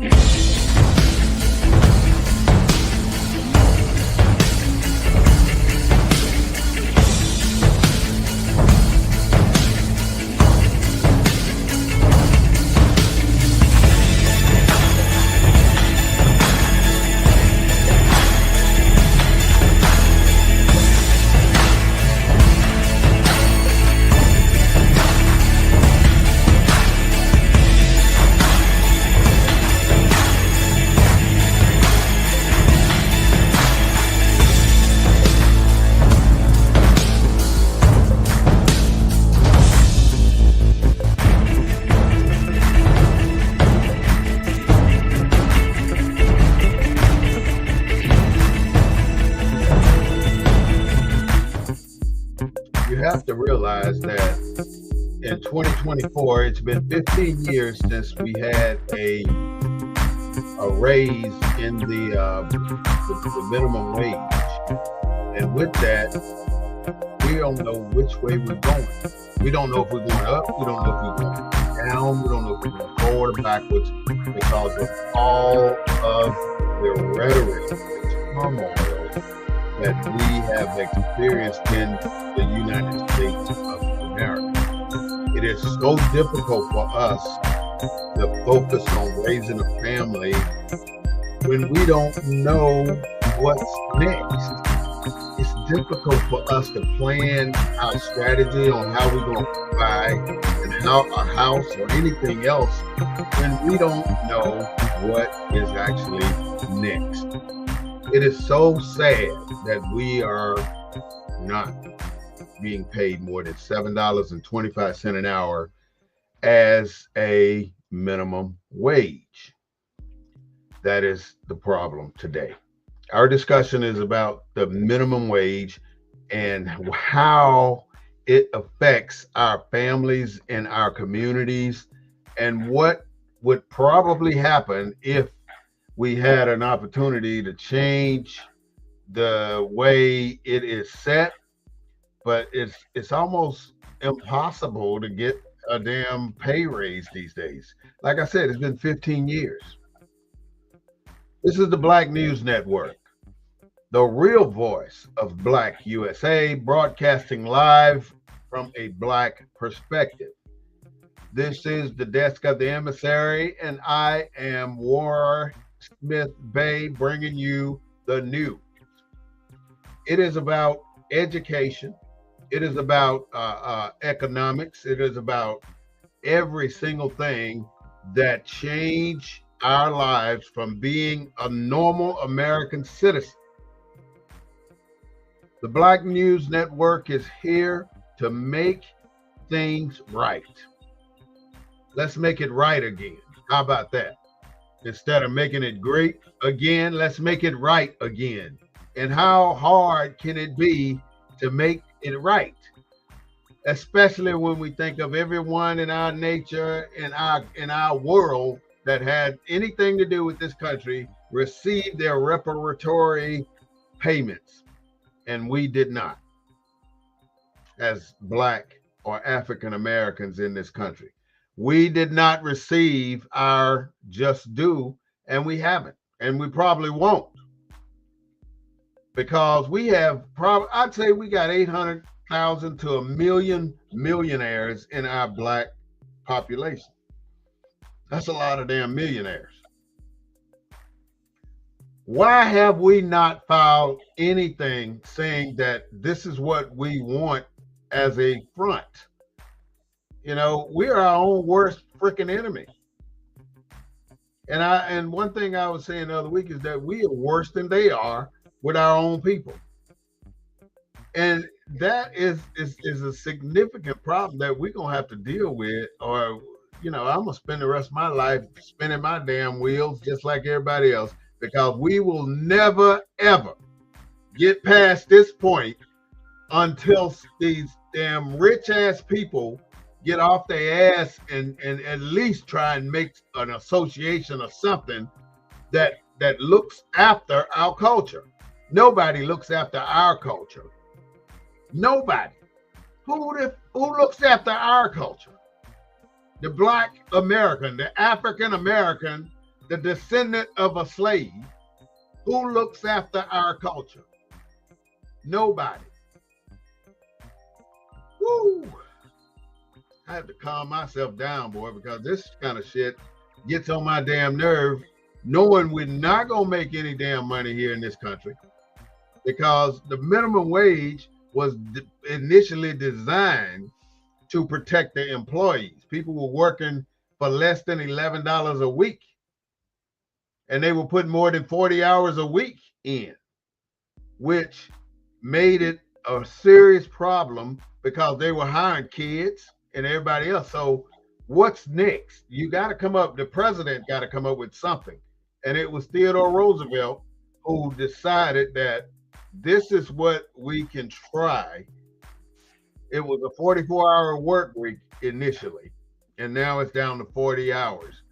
You have to realize that in 2024, it's been 15 years since we had a raise in the minimum wage, and with that, we don't know which way we're going. We don't know if we're going up. We don't know if we're going down. We don't know if we're going forward or backwards because of all of the rhetoric, the turmoil that we have experienced in the United States of America. It is so difficult for us to focus on raising a family when we don't know what's next. It's difficult for us to plan our strategy on how we're going to buy and how a house or anything else when we don't know what is actually next. It is so sad that we are not being paid more than $7.25 an hour as a minimum wage. That is the problem today. Our discussion is about the minimum wage and how it affects our families and our communities, and what would probably happen if we had an opportunity to change the way it is set. But it's almost impossible to get a damn pay raise these days. Like I said, it's been 15 years. This is the Black News Network, the real voice of Black U.S.A, broadcasting live from a Black perspective. This is the desk of the Emissary, and I am War Smith Bay, bringing you the news. It is about education. It is about economics. It is about every single thing that changed our lives from being a normal American citizen. The Black News Network is here to make things right. Let's make it right again. How about that? Instead of making it great again, let's make it right again. And how hard can it be to make it right? Especially when we think of everyone in our nature, in our world that had anything to do with this country received their reparatory payments, and we did not, as Black or African Americans in this country. We did not receive our just due, and we haven't, and we probably won't, because we have I'd say we got 800,000 to 1 million millionaires in our Black population. That's a lot of damn millionaires. Why have we not filed anything saying that this is what we want as a front? You know, we're our own worst freaking enemy. And one thing I was saying the other week is that we are worse than they are with our own people. And that is a significant problem that we're gonna have to deal with, or I'm gonna spend the rest of my life spinning my damn wheels just like everybody else, because we will never ever get past this point until these damn rich ass people get off their ass and at least try and make an association or something that looks after our culture. Nobody looks after our culture. Nobody. Who looks after our culture? The Black American, the African American, the descendant of a slave, who looks after our culture? Nobody. Woo! I have to calm myself down, boy, because this kind of shit gets on my damn nerve, knowing we're not going to make any damn money here in this country, because the minimum wage was initially designed to protect the employees. People were working for less than $11 a week, and they were putting more than 40 hours a week in, which made it a serious problem because they were hiring kids and everybody else. So what's next? You got to come up, the president got to come up with something. And it was Theodore Roosevelt who decided that this is what we can try. It was a 44-hour work week initially, and now it's down to 40 hours.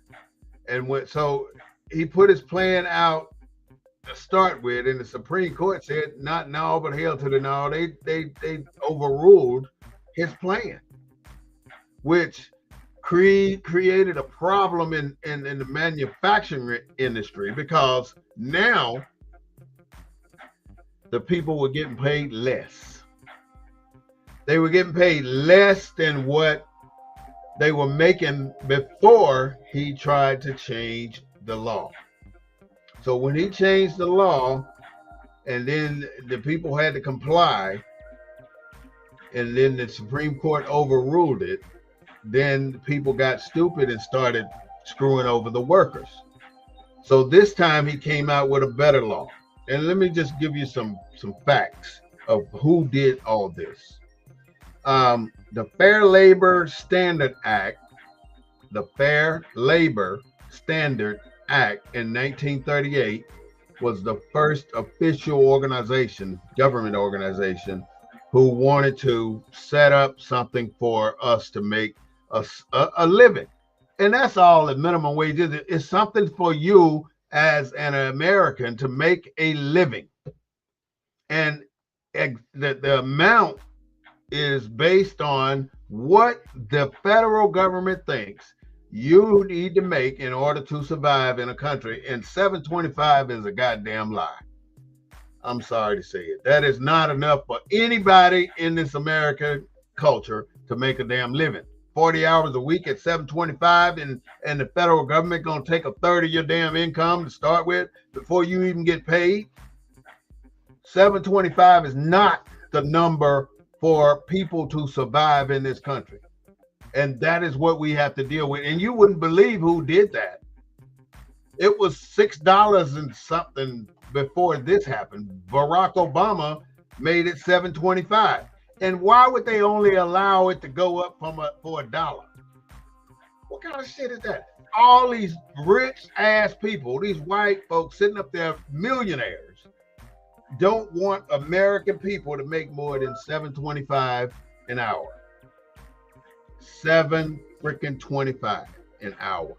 And so he put his plan out to start with, and the Supreme Court said, not no, but hell to the no. They overruled his plan, which created a problem in the manufacturing industry, because now the people were getting paid less. They were getting paid less than what they were making before he tried to change the law. So when he changed the law, and then the people had to comply, and then the Supreme Court overruled it, then people got stupid and started screwing over the workers. So this time he came out with a better law. And let me just give you some facts of who did all this. The Fair Labor Standard Act, the Fair Labor Standard Act in 1938 was the first official organization, government organization, who wanted to set up something for us to make a living. And that's all the minimum wage is. It's something for you as an American to make a living. And the amount is based on what the federal government thinks you need to make in order to survive in a country. And $7.25 is a goddamn lie. I'm sorry to say it. That is not enough for anybody in this American culture to make a damn living. 40 hours a week at $7.25, and the federal government gonna take a third of your damn income to start with before you even get paid. $7.25 is not the number for people to survive in this country. And that is what we have to deal with. And you wouldn't believe who did that. It was $6 and something before this happened. Barack Obama made it $7.25. And why would they only allow it to go up for $1? What kind of shit is that? All these rich ass people, these white folks sitting up there, millionaires, don't want American people to make more than $7.25 an hour. $7.25 an hour.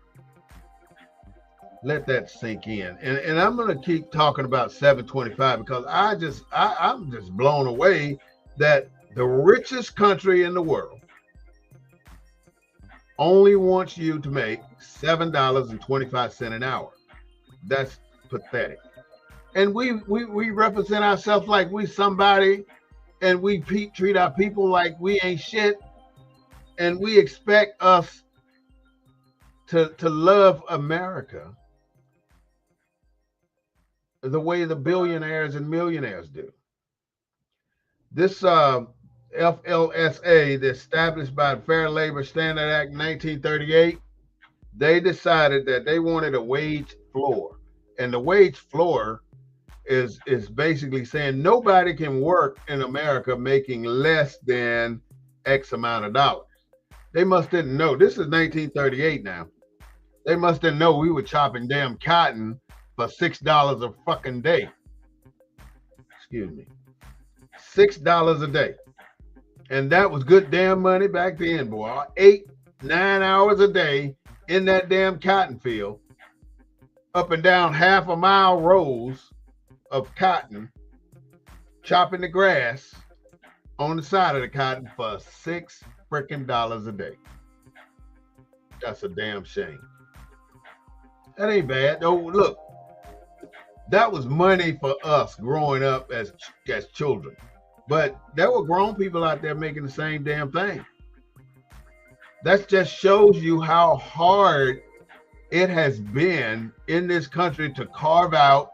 Let that sink in. And I'm gonna keep talking about $7.25 because I'm just blown away that the richest country in the world only wants you to make $7.25 an hour. That's pathetic. And we represent ourselves like we somebody, and we treat our people like we ain't shit, and we expect us to love America the way the billionaires and millionaires do. This FLSA, established by the Fair Labor Standard Act in 1938, they decided that they wanted a wage floor. And the wage floor is basically saying nobody can work in America making less than X amount of dollars. They must didn't know. This is 1938 now. They must didn't know we were chopping damn cotton for $6 a fucking day. Excuse me. $6 a day. And that was good damn money back then, boy. 8-9 hours a day in that damn cotton field, up and down half a mile rows of cotton, chopping the grass on the side of the cotton for $6 freaking a day. That's a damn shame. That ain't bad. Oh, look, that was money for us growing up as children. But there were grown people out there making the same damn thing. That just shows you how hard it has been in this country to carve out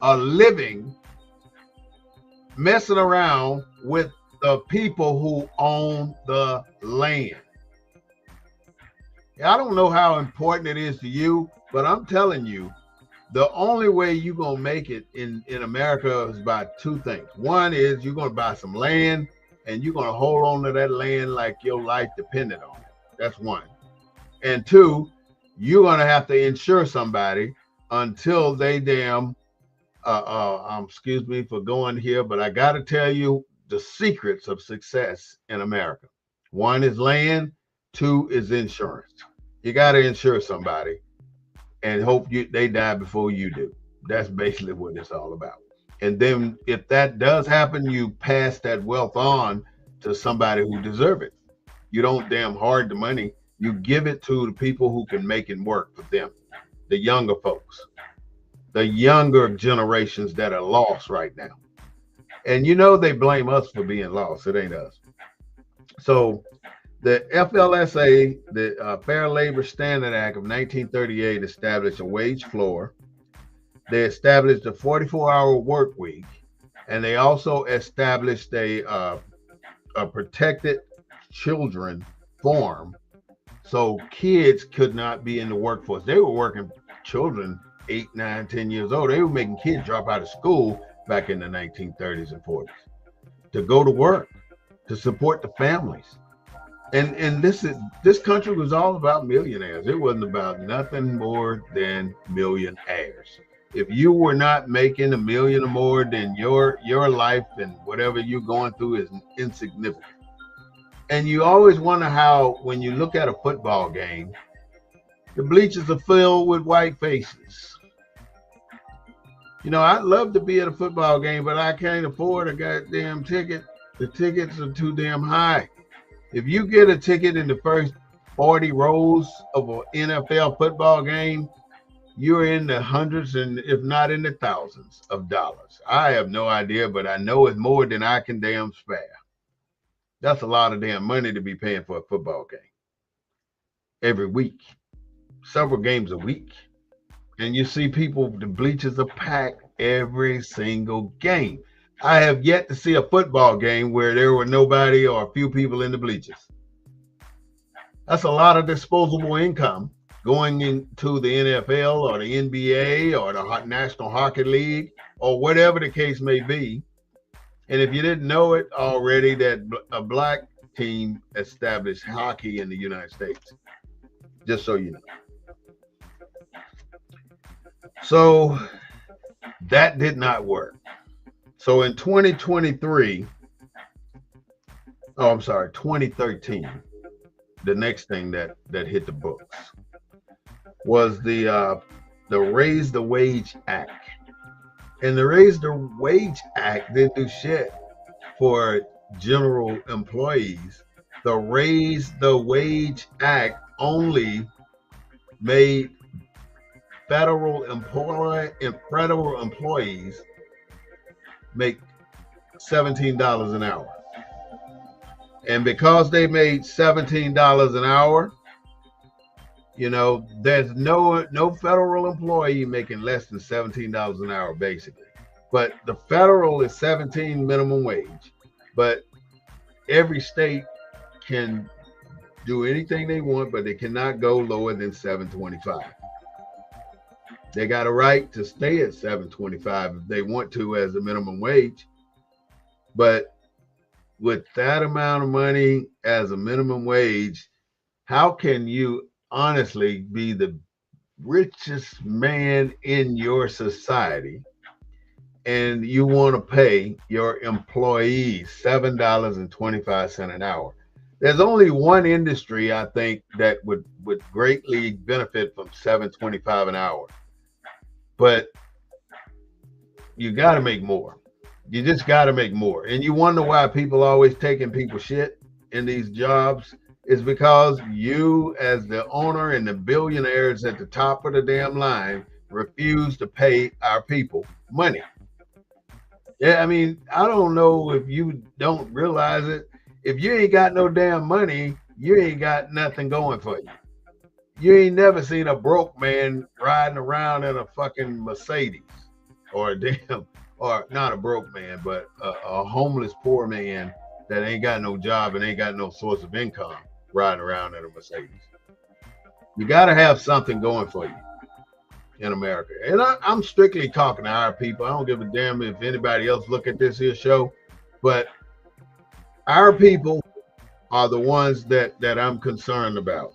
a living messing around with the people who own the land. I don't know how important it is to you, but I'm telling you, the only way you're going to make it in America is by two things. One is you're going to buy some land and you're going to hold on to that land like your life depended on it. That's one. And two, you're going to have to insure somebody until they damn, excuse me for going here, but I got to tell you the secrets of success in America. One is land, two is insurance. You got to insure somebody and hope they die before you do. That's basically what it's all about. And then if that does happen, you pass that wealth on to somebody who deserve it. You don't damn hoard the money. You give it to the people who can make it work for them, the younger folks, the younger generations that are lost right now. And you know they blame us for being lost. It ain't us. So the FLSA, the Fair Labor Standard Act of 1938, established a wage floor. They established a 44-hour work week, and they also established a protected children form, so kids could not be in the workforce. They were working children 8, 9, 10 years old. They were making kids drop out of school back in the 1930s and 40s to go to work, to support the families. And this country was all about millionaires. It wasn't about nothing more than millionaires. If you were not making $1 million or more, then your life and whatever you're going through is insignificant. And you always wonder how, when you look at a football game, the bleachers are filled with white faces. You know, I'd love to be at a football game, but I can't afford a goddamn ticket. The tickets are too damn high. If you get a ticket in the first 40 rows of an NFL football game, you're in the hundreds and if not in the thousands of dollars. I have no idea, but I know it's more than I can damn spare. That's a lot of damn money to be paying for a football game every week, several games a week. And you see people, the bleachers are packed every single game. I have yet to see a football game where there were nobody or a few people in the bleachers. That's a lot of disposable income going into the NFL or the NBA or the National Hockey League or whatever the case may be. And if you didn't know it already, that a black team established hockey in the United States, just so you know. So that did not work. So in 2013, the next thing that hit the books was the Raise the Wage Act. And the Raise the Wage Act didn't do shit for general employees. The Raise the Wage Act only made federal employees make $17 an hour. And because they made $17 an hour, you know, there's no federal employee making less than $17 an hour, basically. But the federal is 17 minimum wage. But every state can do anything they want, but they cannot go lower than $7.25. They got a right to stay at $7.25 if they want to as a minimum wage. But with that amount of money as a minimum wage, how can you honestly be the richest man in your society and you want to pay your employees $7.25 an hour? There's only one industry, I think, that would greatly benefit from $7.25 an hour. But you got to make more. You just got to make more. And you wonder why people always taking people's shit in these jobs. It's because you, as the owner and the billionaires at the top of the damn line, refuse to pay our people money. Yeah, I mean, I don't know if you don't realize it. If you ain't got no damn money, you ain't got nothing going for you. You ain't never seen a broke man riding around in a fucking Mercedes or a damn, or not a broke man, but a homeless poor man that ain't got no job and ain't got no source of income riding around in a Mercedes. You got to have something going for you in America. And I'm strictly talking to our people. I don't give a damn if anybody else look at this here show, but our people are the ones that I'm concerned about.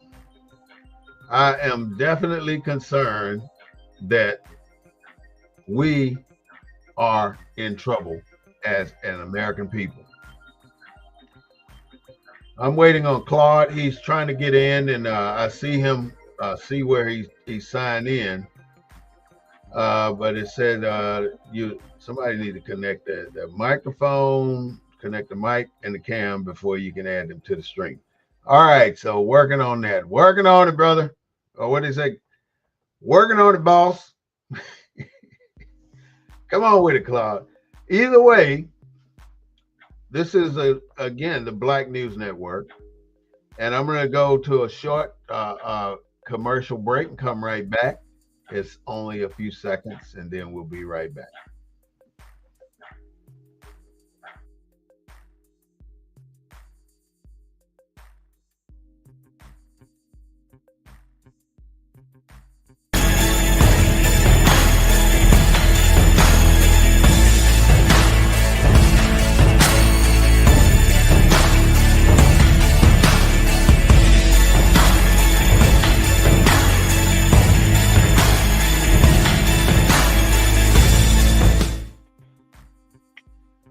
I am definitely concerned that we are in trouble as an American people. I'm waiting on Claude. He's trying to get in, and I see him see where he signed in. But it said somebody need to connect the microphone, connect the mic and the cam before you can add them to the stream. All right, so working on that. Working on it, brother. Or what do you say? Working on it, boss. Come on with it, Claude. Either way, this is again the Black News Network, and I'm going to go to a short commercial break and come right back. It's only a few seconds, and then we'll be right back.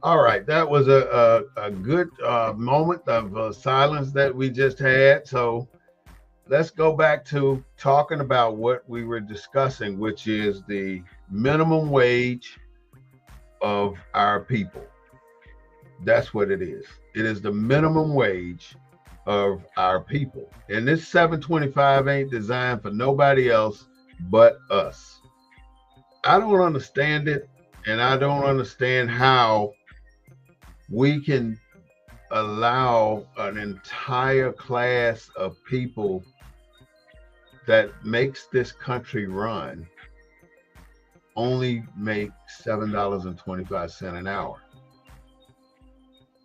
All right, that was a good moment of silence that we just had. So let's go back to talking about what we were discussing, which is the minimum wage of our people. That's what it is. It is the minimum wage of our people. And this 725 ain't designed for nobody else but us. I don't understand it, and I don't understand how we can allow an entire class of people that makes this country run only make $7.25 an hour.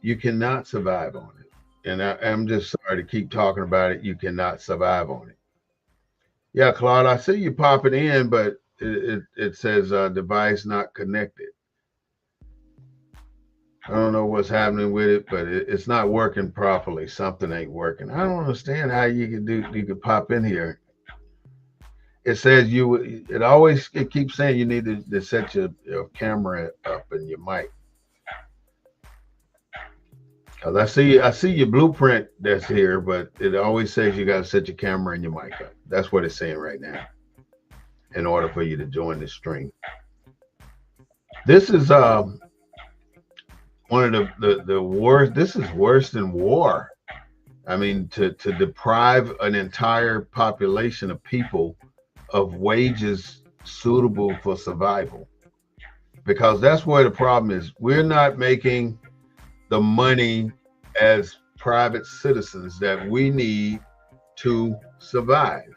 You cannot survive on it. And I'm just sorry to keep talking about it. You cannot survive on it. Yeah, Claude, I see you popping in, but it says device not connected. I don't know what's happening with it, but it's not working properly. Something ain't working. I don't understand how you could pop in here. It says it keeps saying you need to set your camera up and your mic. Cause I see your blueprint that's here, but it always says you got to set your camera and your mic up. That's what it's saying right now in order for you to join the stream. This is one of the worst. This is worse than war. I mean, to deprive an entire population of people of wages suitable for survival, because that's where the problem is. We're not making the money as private citizens that we need to survive.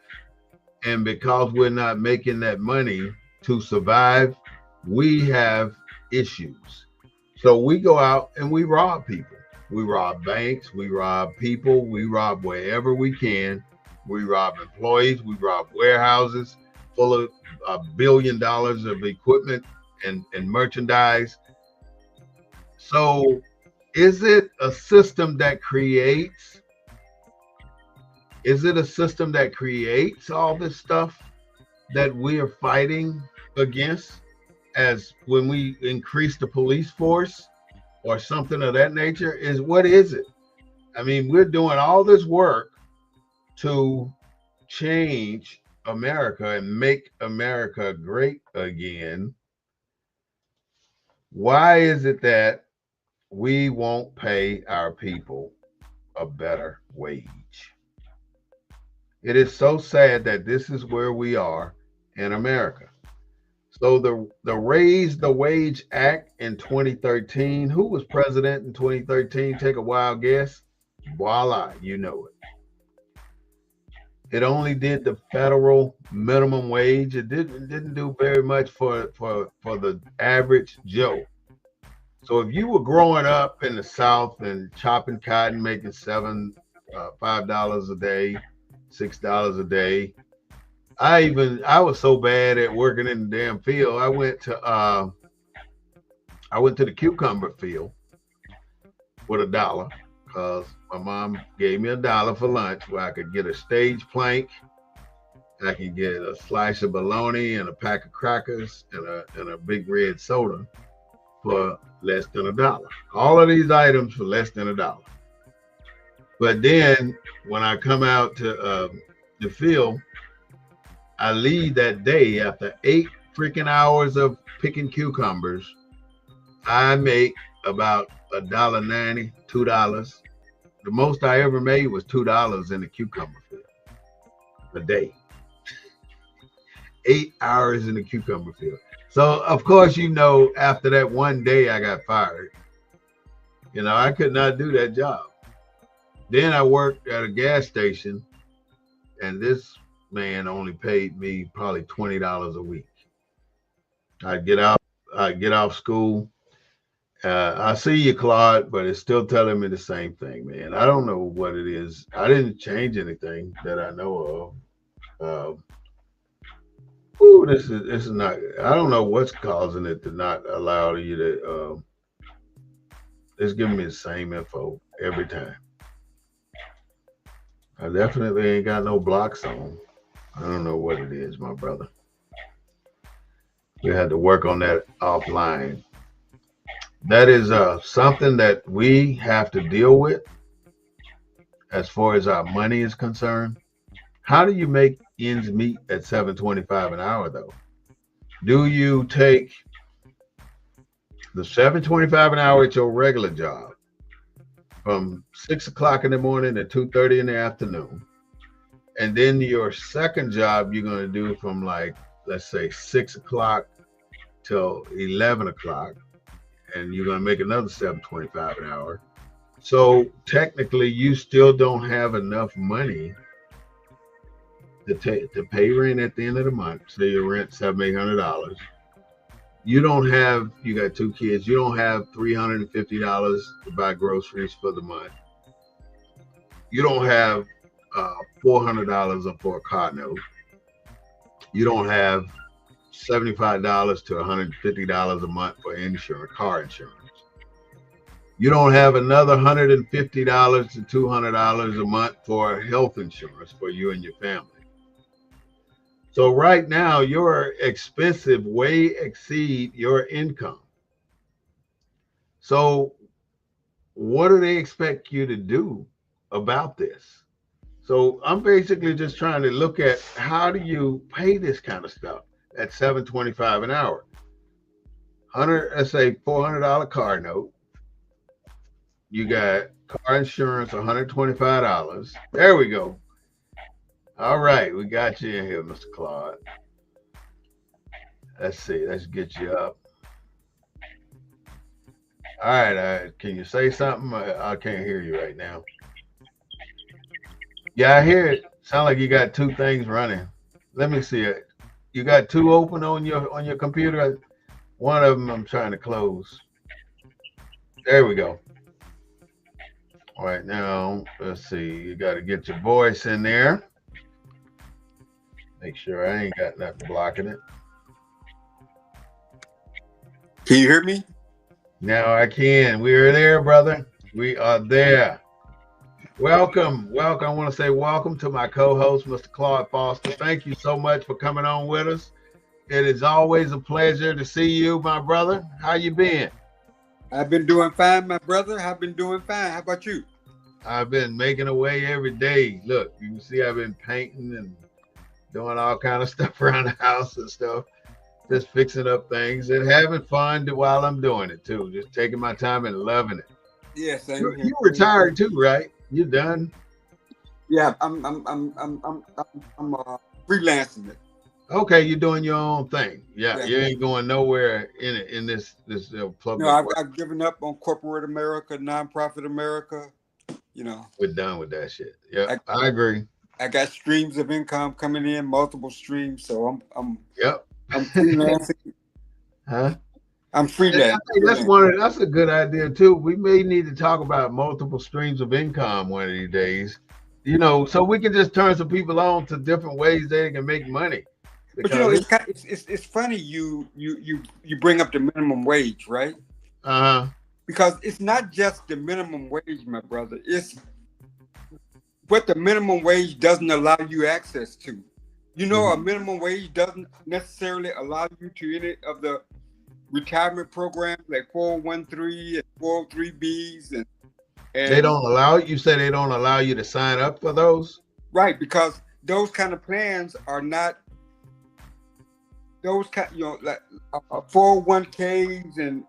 And because we're not making that money to survive, we have issues. So we go out and we rob people. We rob banks, we rob people, we rob wherever we can. We rob employees, we rob warehouses full of $1 billion of equipment and merchandise. So is it a system that creates all this stuff that we are fighting against, as when we increase the police force or something of that nature? What is it? I mean, we're doing all this work to change America and make America great again. Why is it that we won't pay our people a better wage. It is so sad that this is where we are in America. So the Raise the Wage Act in 2013, who was president in 2013? Take a wild guess. Voila, you know it. It only did the federal minimum wage. It didn't do very much for the average Joe. So if you were growing up in the South and chopping cotton, making $5 a day, $6 a day, I was so bad at working in the damn field. I went to the cucumber field with $1 because my mom gave me $1 for lunch where I could get a stage plank, I could get a slice of bologna and a pack of crackers and a big red soda for less than $1. All of these items for less than $1. But then when I come out to the field, I leave that day after 8 freaking hours of picking cucumbers. I make about $1.90, $2. The most I ever made was $2 in the cucumber field a day. 8 hours in the cucumber field. So of course, after that one day I got fired. I could not do that job. Then I worked at a gas station, and this man only paid me probably $20 a week. I'd get off school. I see you, Claude, but it's still telling me the same thing, man. I don't know what it is. I didn't change anything that I know of. This is not. I don't know what's causing it to not allow you to. It's giving me the same info every time. I definitely ain't got no blocks on. I don't know what it is, my brother. We had to work on that offline. That is something that we have to deal with as far as our money is concerned. How do you make ends meet at $7.25 an hour, though? Do you take the $7.25 an hour at your regular job from 6 o'clock in the morning to 2:30 in the afternoon, and then your second job you're going to do from let's say 6 o'clock till 11 o'clock, and you're going to make another $7.25 an hour. So technically, you still don't have enough money to pay rent at the end of the month. So your rent $700-800. You got 2 kids. You don't have $350 to buy groceries for the month. You don't have $400 for a car note. You don't have $75 to $150 a month for car insurance. You don't have another $150 to $200 a month for health insurance for you and your family. So right now, your expenses way exceed your income. So what do they expect you to do about this? So I'm basically just trying to look at how do you pay this kind of stuff at $7.25 an hour. Let's say $400 car note. You got car insurance, $125. There we go. All right, we got you in here, Mr. Claude. Let's see. Let's get you up. All right. Can you say something? I can't hear you right now. Yeah, I hear it. Sound like you got 2 things running. Let me see it. You got 2 open on your computer. One of them I'm trying to close. There we go. All right, now let's see. You got to get your voice in there. Make sure I ain't got nothing blocking it. Can you hear me? Now I can. We are there, brother. We are there. Welcome. I want to say welcome to my co-host, Mr. Claude Foster. Thank you so much for coming on with us. It is always a pleasure to see you, my brother. How you been? I've been doing fine, my brother. I've been doing fine. How about you? I've been making away every day. Look, you can see I've been painting and doing all kind of stuff around the house and stuff, just fixing up things and having fun while I'm doing it too. Just taking my time and loving it. Yes, you retired too, right? You done? Yeah, I'm freelancing it. Okay, you're doing your own thing. Yeah, Yeah. you ain't going nowhere in this No, public work. I've given up on corporate America, nonprofit America. You know, We're done with that shit. Yep, I, I agree. I got streams of income coming in, multiple streams. So Yep. I'm freelancing. Huh? I'm And I freelancing. think that's a good idea too. We may need to talk about multiple streams of income one of these days. So we can just turn some people on to different ways they can make money. But it's funny you bring up the minimum wage, right? Because it's not just the minimum wage, my brother. It's what the minimum wage doesn't allow you access to. A minimum wage doesn't necessarily allow you to any of the retirement programs like 401(k) and 403(b)s and they don't allow you. Say they don't allow you to sign up for those, right? Because those kind of plans are not those kind, like 401(k)s and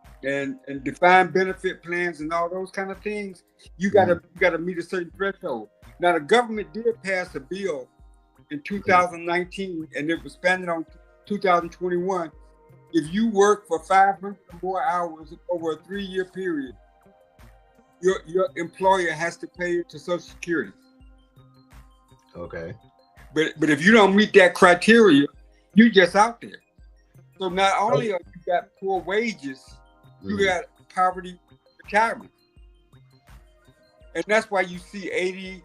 defined benefit plans and all those kind of things. You gotta meet a certain threshold. Now the government did pass a bill in 2019, and it was expanded on 2021. If you work for 500 or more hours over a 3-year period, your employer has to pay it to Social Security. Okay. But if you don't meet that criteria, you're just out there. So not only are you got poor wages, you got poverty retirement. And that's why you see 80,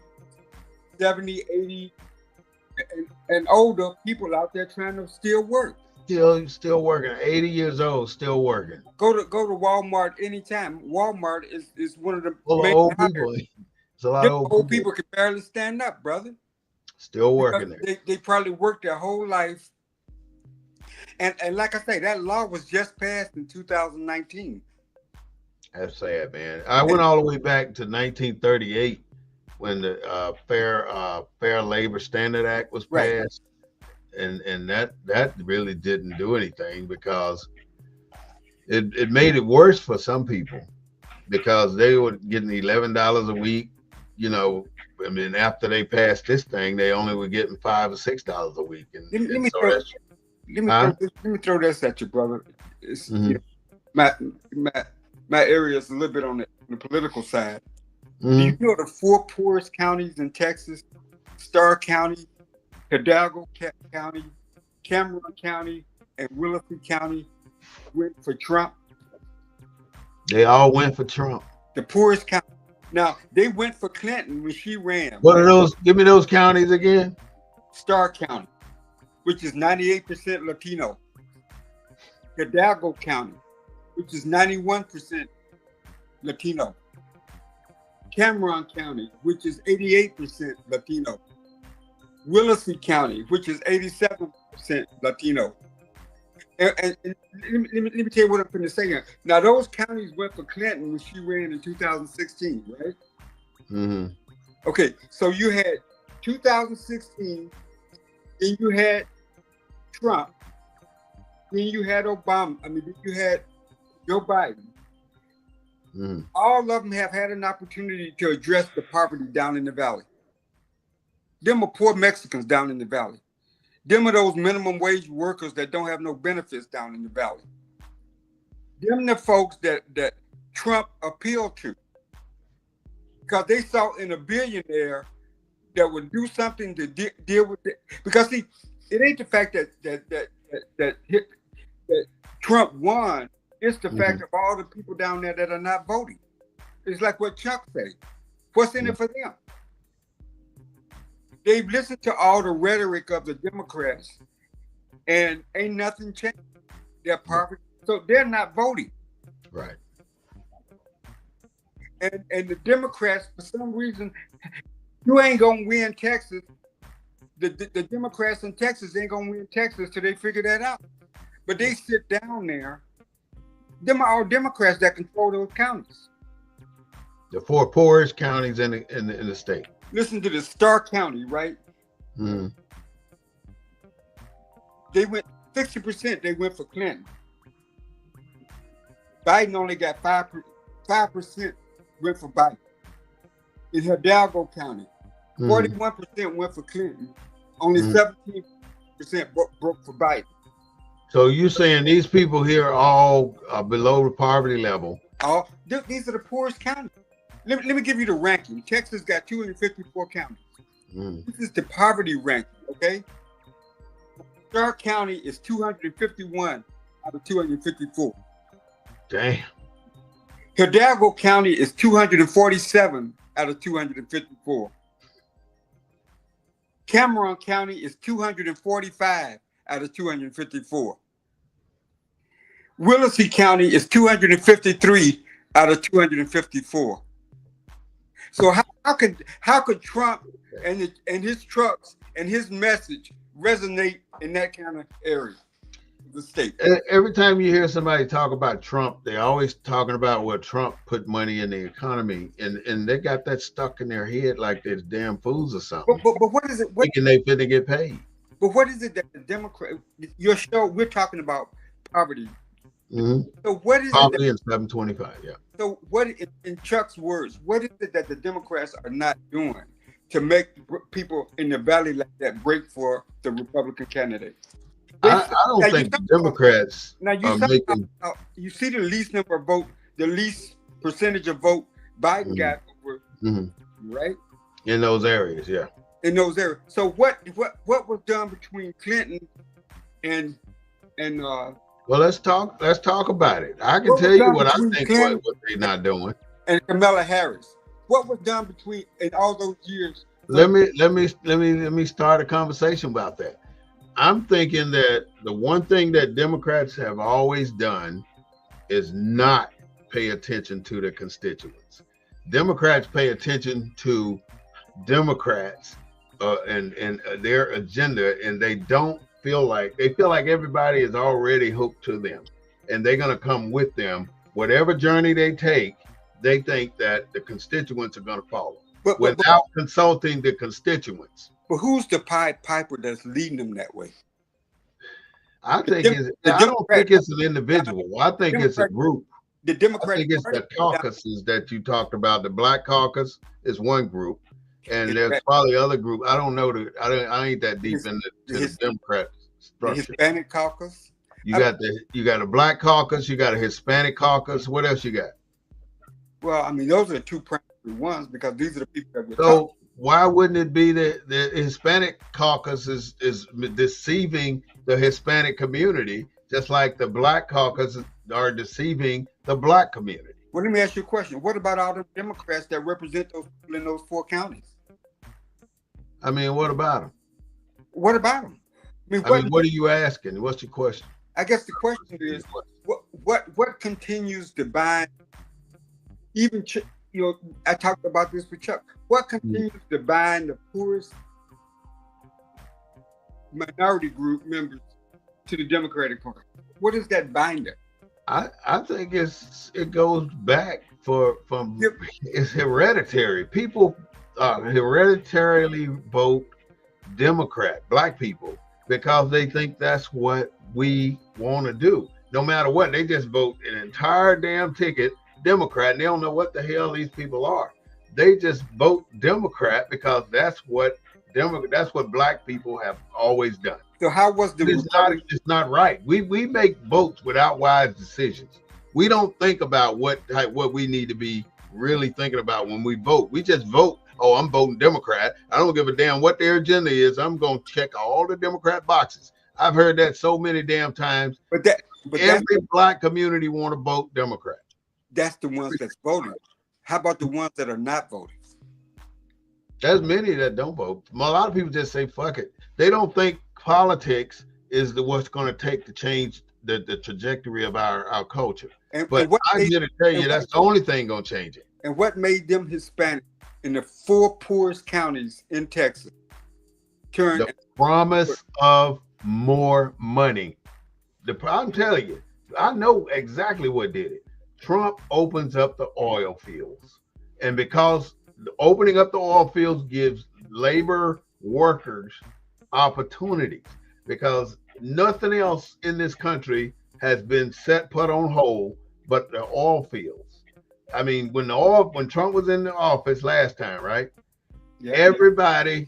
70, 80 and older people out there trying to still work. Still working. 80 years old, still working. Go to Walmart anytime. Walmart is one of the main old people. It's a lot of old people can barely stand up, brother. Still working there. They probably worked their whole life. And like I say, that law was just passed in 2019. That's sad, man. I went all the way back to 1938 when the Fair Labor Standard Act was passed. Right. And that really didn't do anything because it made it worse for some people because they were getting $11 a week. I mean, after they passed this thing, they only were getting $5 or $6 a week. And let me throw this at you, brother. It's, my area is a little bit on the political side. Do you know the 4 poorest counties in Texas? Starr County, Hidalgo County, Cameron County, and Willoughby County went for Trump. They all went for Trump. The poorest county. Now, they went for Clinton when she ran. What are those? Give me those counties again. Starr County, which is 98% Latino. Hidalgo County, which is 91% Latino. Cameron County, which is 88% Latino. Willoughby County, which is 87% Latino. And let me tell you what I'm going to say here. Now, those counties went for Clinton when she ran in 2016, right? Okay, so you had 2016, then you had Trump, then you had Obama. Then you had Joe Biden. All of them have had an opportunity to address the poverty down in the valley. Them are poor Mexicans down in the valley. Them are those minimum wage workers that don't have no benefits down in the valley. Them the folks that Trump appealed to. Because they saw in a billionaire that would do something to deal with it. Because see, it ain't the fact that Trump won. It's the fact of all the people down there that are not voting. It's like what Chuck said. What's in it for them? They've listened to all the rhetoric of the Democrats, and ain't nothing changed. They're poverty, so they're not voting. Right. And the Democrats, for some reason, you ain't gonna win Texas. The Democrats in Texas ain't gonna win Texas till they figure that out. But they sit down there. Them are all Democrats that control those counties. The 4 poorest counties in the state. Listen to the Starr County, right? They went 60%. They went for Clinton. Biden only got 5% went for Biden. in Hidalgo County, 41% went for Clinton, only 17% broke for Biden. So you're saying these people here are all below the poverty level? These are the poorest counties. Let me give you the ranking. Texas got 254 counties. This is the poverty ranking, okay? Stark County is 251 out of 254. Damn. Hidalgo County is 247 out of 254. Cameron County is 245 out of 254. Willisey County is 253 out of 254. So how could Trump and his trucks and his message resonate in that kind of area of the state? Every time you hear somebody talk about Trump, they're always talking about what Trump put money in the economy, and they got that stuck in their head like they're damn fools or something. But what is it? Thinking they finna get paid. But what is it that the Democrat? Your show, we're talking about poverty. So what is poverty in 725? Yeah. So what, in Chuck's words, what is it that the Democrats are not doing to make people in the valley like that break for the Republican candidate? I don't think the Democrats are making. You see the least number of vote, the least percentage of vote Biden got over, right? In those areas, yeah. In those areas. So what was done between Clinton and well, let's talk about it. I can tell you what I think what they're not doing. And Kamala Harris. What was done between in all those years? Let me start a conversation about that. I'm thinking that the one thing that Democrats have always done is not pay attention to the constituents. Democrats pay attention to Democrats and their agenda, and they feel like everybody is already hooked to them, and they're going to come with them. Whatever journey they take, they think that the constituents are going to follow without consulting the constituents. But who's the Pied Piper that's leading them that way? I don't think it's an individual. I think it's a group. The Democratic I think it's the caucuses that you talked about. The Black Caucus is one group, and there's probably other group. I don't know. I ain't that deep in the Democrat structure. The Hispanic Caucus. You got a Black Caucus. You got a Hispanic Caucus. What else you got? Well, I mean, those are the two primary ones because these are the people that we're talking. Why wouldn't it be that the Hispanic Caucus is deceiving the Hispanic community, just like the Black Caucus are deceiving the Black community? Well, let me ask you a question. What about all the Democrats that represent those people in those 4 counties? I mean, what about them? What about them? I mean, what are you asking? What's your question? I guess the question is, what continues to bind? Even I talked about this with Chuck. What continues to bind the poorest minority group members to the Democratic Party? What is that binder? I think it goes back from it's hereditary. People hereditarily vote Democrat, Black people, because they think that's what we want to do. No matter what, they just vote an entire damn ticket Democrat, and they don't know what the hell these people are. They just vote Democrat because that's what Black people have always done. So how was the it's not right. We make votes without wise decisions. We don't think about what we need to be really thinking about when we vote. We just vote. Oh, I'm voting Democrat. I don't give a damn what their agenda is. I'm going to check all the Democrat boxes. I've heard that so many damn times. But every Black community want to vote Democrat. That's the ones that's voting. How about the ones that are not voting? There's many that don't vote. A lot of people just say, fuck it. They don't think politics is what's going to take to change the trajectory of our culture. But I'm here to tell you that's the only thing going to change it. And what made them Hispanic in the 4 poorest counties in Texas? The promise of more money. I'm telling you, I know exactly what did it. Trump opens up the oil fields. And because opening up the oil fields gives labor workers opportunities, because nothing else in this country has been put on hold but the oil fields. I mean, when Trump was in the office last time, right? Yeah. Everybody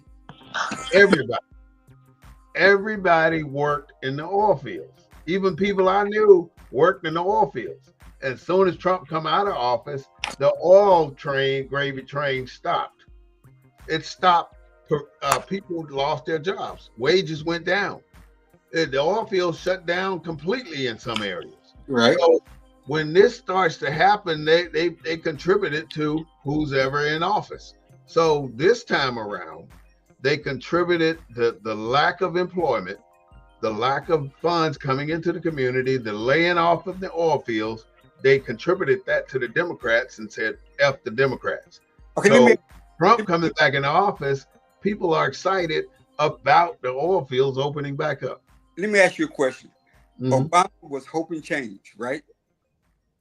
worked in the oil fields. Even people I knew worked in the oil fields. As soon as Trump come out of office, the gravy train stopped. It stopped. People lost their jobs. Wages went down. The oil fields shut down completely in some areas. Right. So when this starts to happen, they contributed to who's ever in office. So this time around, they contributed the lack of employment, the lack of funds coming into the community, the laying off of the oil fields. They contributed that to the Democrats and said, F the Democrats. Okay, so Trump coming back into office, people are excited about the oil fields opening back up. Let me ask you a question. Mm-hmm. Obama was hoping change, right?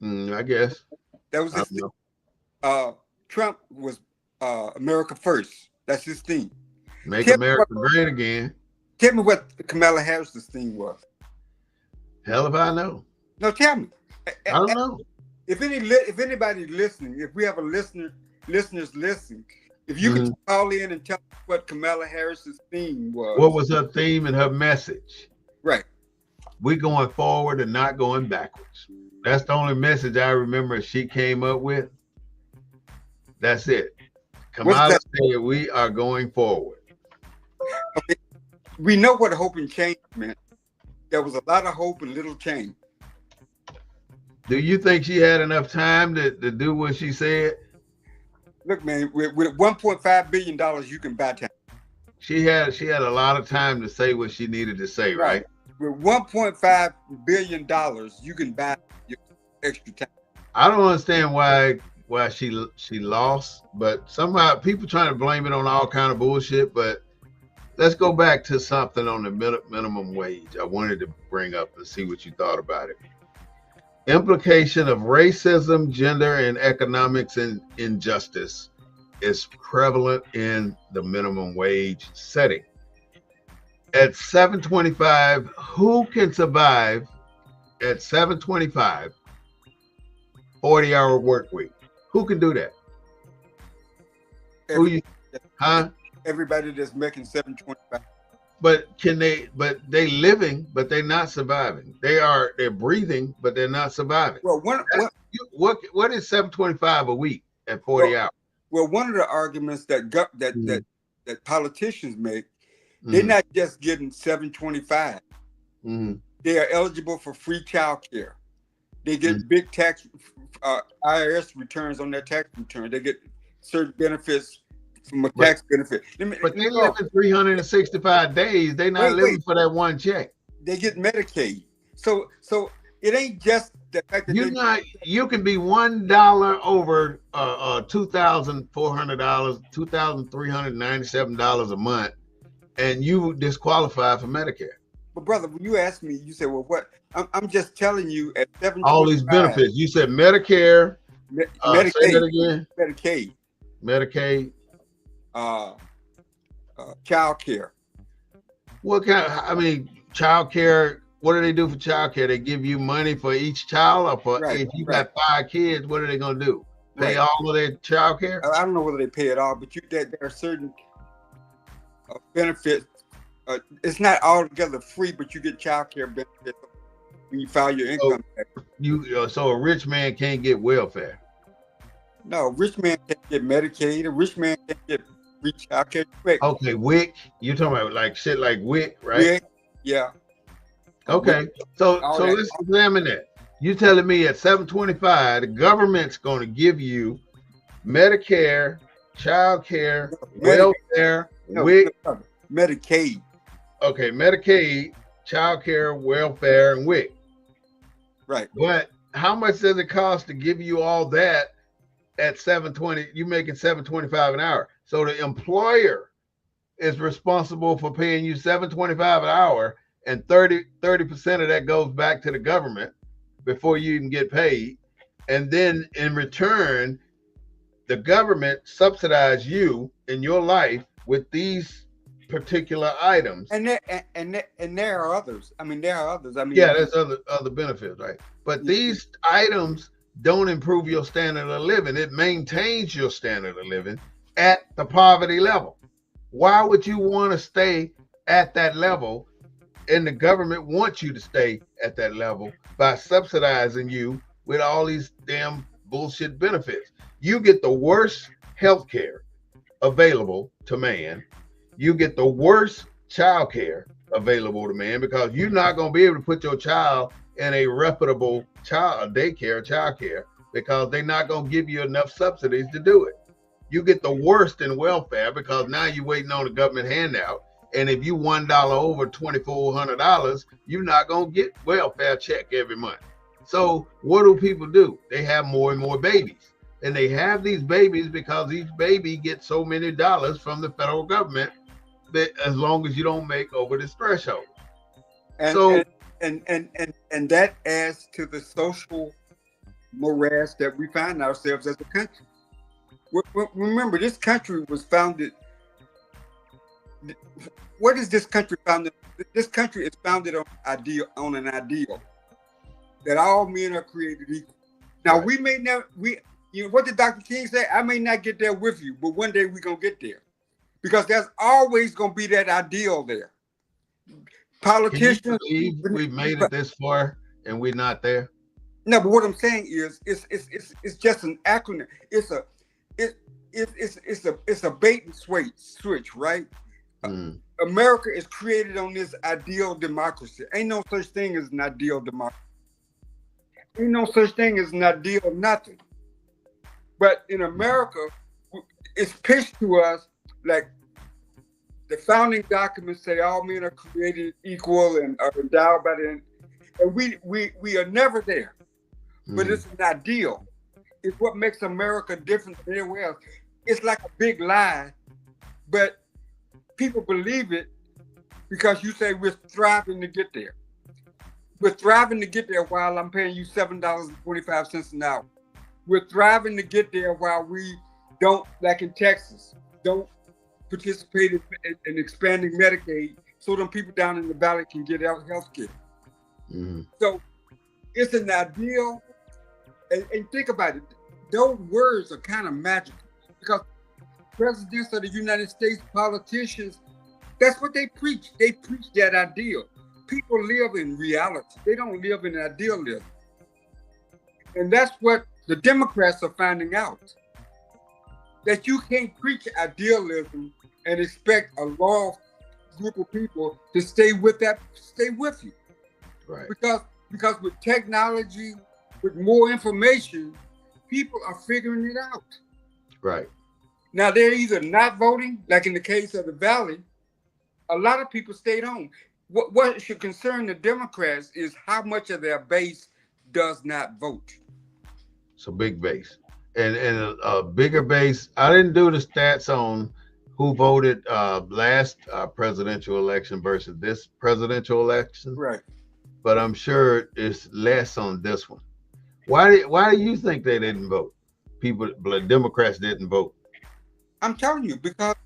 I guess. That was his thing. Trump was America first. That's his theme. Make America great again. Tell me what Kamala Harris's theme was. Hell if I know. No, tell me. I don't know. If anybody's listening, if we have listeners listening, if you could call in and tell us what Kamala Harris's theme was. What was her theme and her message? Right. We going forward and not going backwards. That's the only message I remember she came up with. That's it. Kamala said we are going forward. Okay. We know what hope and change meant. There was a lot of hope and little change. Do you think she had enough time to do what she said? Look, man, with $1.5 billion, you can buy time. She had a lot of time to say what she needed to say, right? With $1.5 billion, you can buy your extra time. I don't understand why she lost, but somehow people trying to blame it on all kind of bullshit. But let's go back to something on the minimum wage. I wanted to bring up and see what you thought about it. Implication of racism, gender, and economics and injustice is prevalent in the minimum wage setting. At $7.25, who can survive at $7.25, 40-hour work week? Who can do that? Everybody that's making $7.25. But they living, but they're not surviving. They're breathing, but they're not surviving. Well, what is $7.25 a week at 40 hours? Well, one of the arguments that politicians make, they're not just getting $7.25. They are eligible for free child care. They get big tax IRS returns on their tax return. They get certain benefits from a tax benefit. But they live in 365 days. They're not living for that one check. They get Medicaid. So it ain't just the fact that you can be $1 over $2,400, $2,397 a month, and you disqualify for Medicare. But brother, when you ask me, you say, well, what? I'm just telling you at $7.25. All these benefits. You said Medicare. Medicaid. Say that again. Medicaid. Child care. What kind? Child care. What do they do for child care? They give you money for each child, or if you got 5 kids, what are they gonna do? Pay all of their child care? I don't know whether they pay it all, but there are certain benefits. It's not altogether free, but you get child care benefits when you file your income tax. So a rich man can't get welfare. No, a rich man can't get Medicaid. A rich man can't get free child care. Okay, WIC. You're talking about like shit like WIC, right? WIC, yeah. Okay, so let's examine that. You telling me at $7.25, the government's going to give you Medicare, child care, welfare, WIC, Medicaid. Okay, Medicaid, child care, welfare, and WIC. Right. But how much does it cost to give you all that at $7.20? You making $7.25 an hour. So the employer is responsible for paying you $7.25 an hour, and 30% of that goes back to the government before you even get paid. And then in return, the government subsidizes you in your life with these particular items. And there are others. There are others. Yeah, there's other benefits, right? But these items don't improve your standard of living. It maintains your standard of living at the poverty level. Why would you want to stay at that level? And the government wants you to stay at that level by subsidizing you with all these damn bullshit benefits. You get the worst health care available to man. You get the worst child care available to man because you're not going to be able to put your child in a reputable child care because they're not going to give you enough subsidies to do it. You get the worst in welfare because now you're waiting on the government handout. And if you $1 over $2,400, you're not going to get welfare check every month. So what do people do? They have more and more babies. And they have these babies because each baby gets so many dollars from the federal government that as long as you don't make over this threshold. And that adds to the social morass that we find ourselves as a country. Remember, this country was founded. What is this country founded? This country is founded on an ideal that all men are created equal. Now we may never what did Dr. King say? I may not get there with you, but one day we're gonna get there. Because there's always gonna be that ideal there. Politicians, we've made it this far and we're not there. No, but what I'm saying is it's just an acronym. It's a bait and switch, right? America is created on this ideal democracy. Ain't no such thing as an ideal democracy. Ain't no such thing as an ideal nothing. But in America, it's pitched to us like the founding documents say all men are created equal and are endowed by the, and we are never there. But it's an ideal. It's what makes America different than anywhere else. It's like a big lie, but people believe it because you say we're striving to get there. We're striving to get there while I'm paying you $7.25 an hour. We're thriving to get there while we don't, like in Texas, don't participate in expanding Medicaid so them people down in the valley can get health care. So it's an ideal, and think about it, those words are kind of magical because presidents of the United States, politicians, that's what they preach. They preach that ideal. People live in reality. They don't live in idealism. And that's what the Democrats are finding out, that you can't preach idealism and expect a loyal group of people to stay with you. Right. Because with technology, with more information, people are figuring it out. Right. Now they're either not voting, like in the case of the Valley, a lot of people stayed home. What should concern the Democrats is how much of their base does not vote. It's a big base. And a bigger base. I didn't do the stats on who voted last presidential election versus this presidential election. Right. But I'm sure it's less on this one. Why do you think they didn't vote? Democrats didn't vote. I'm telling you, because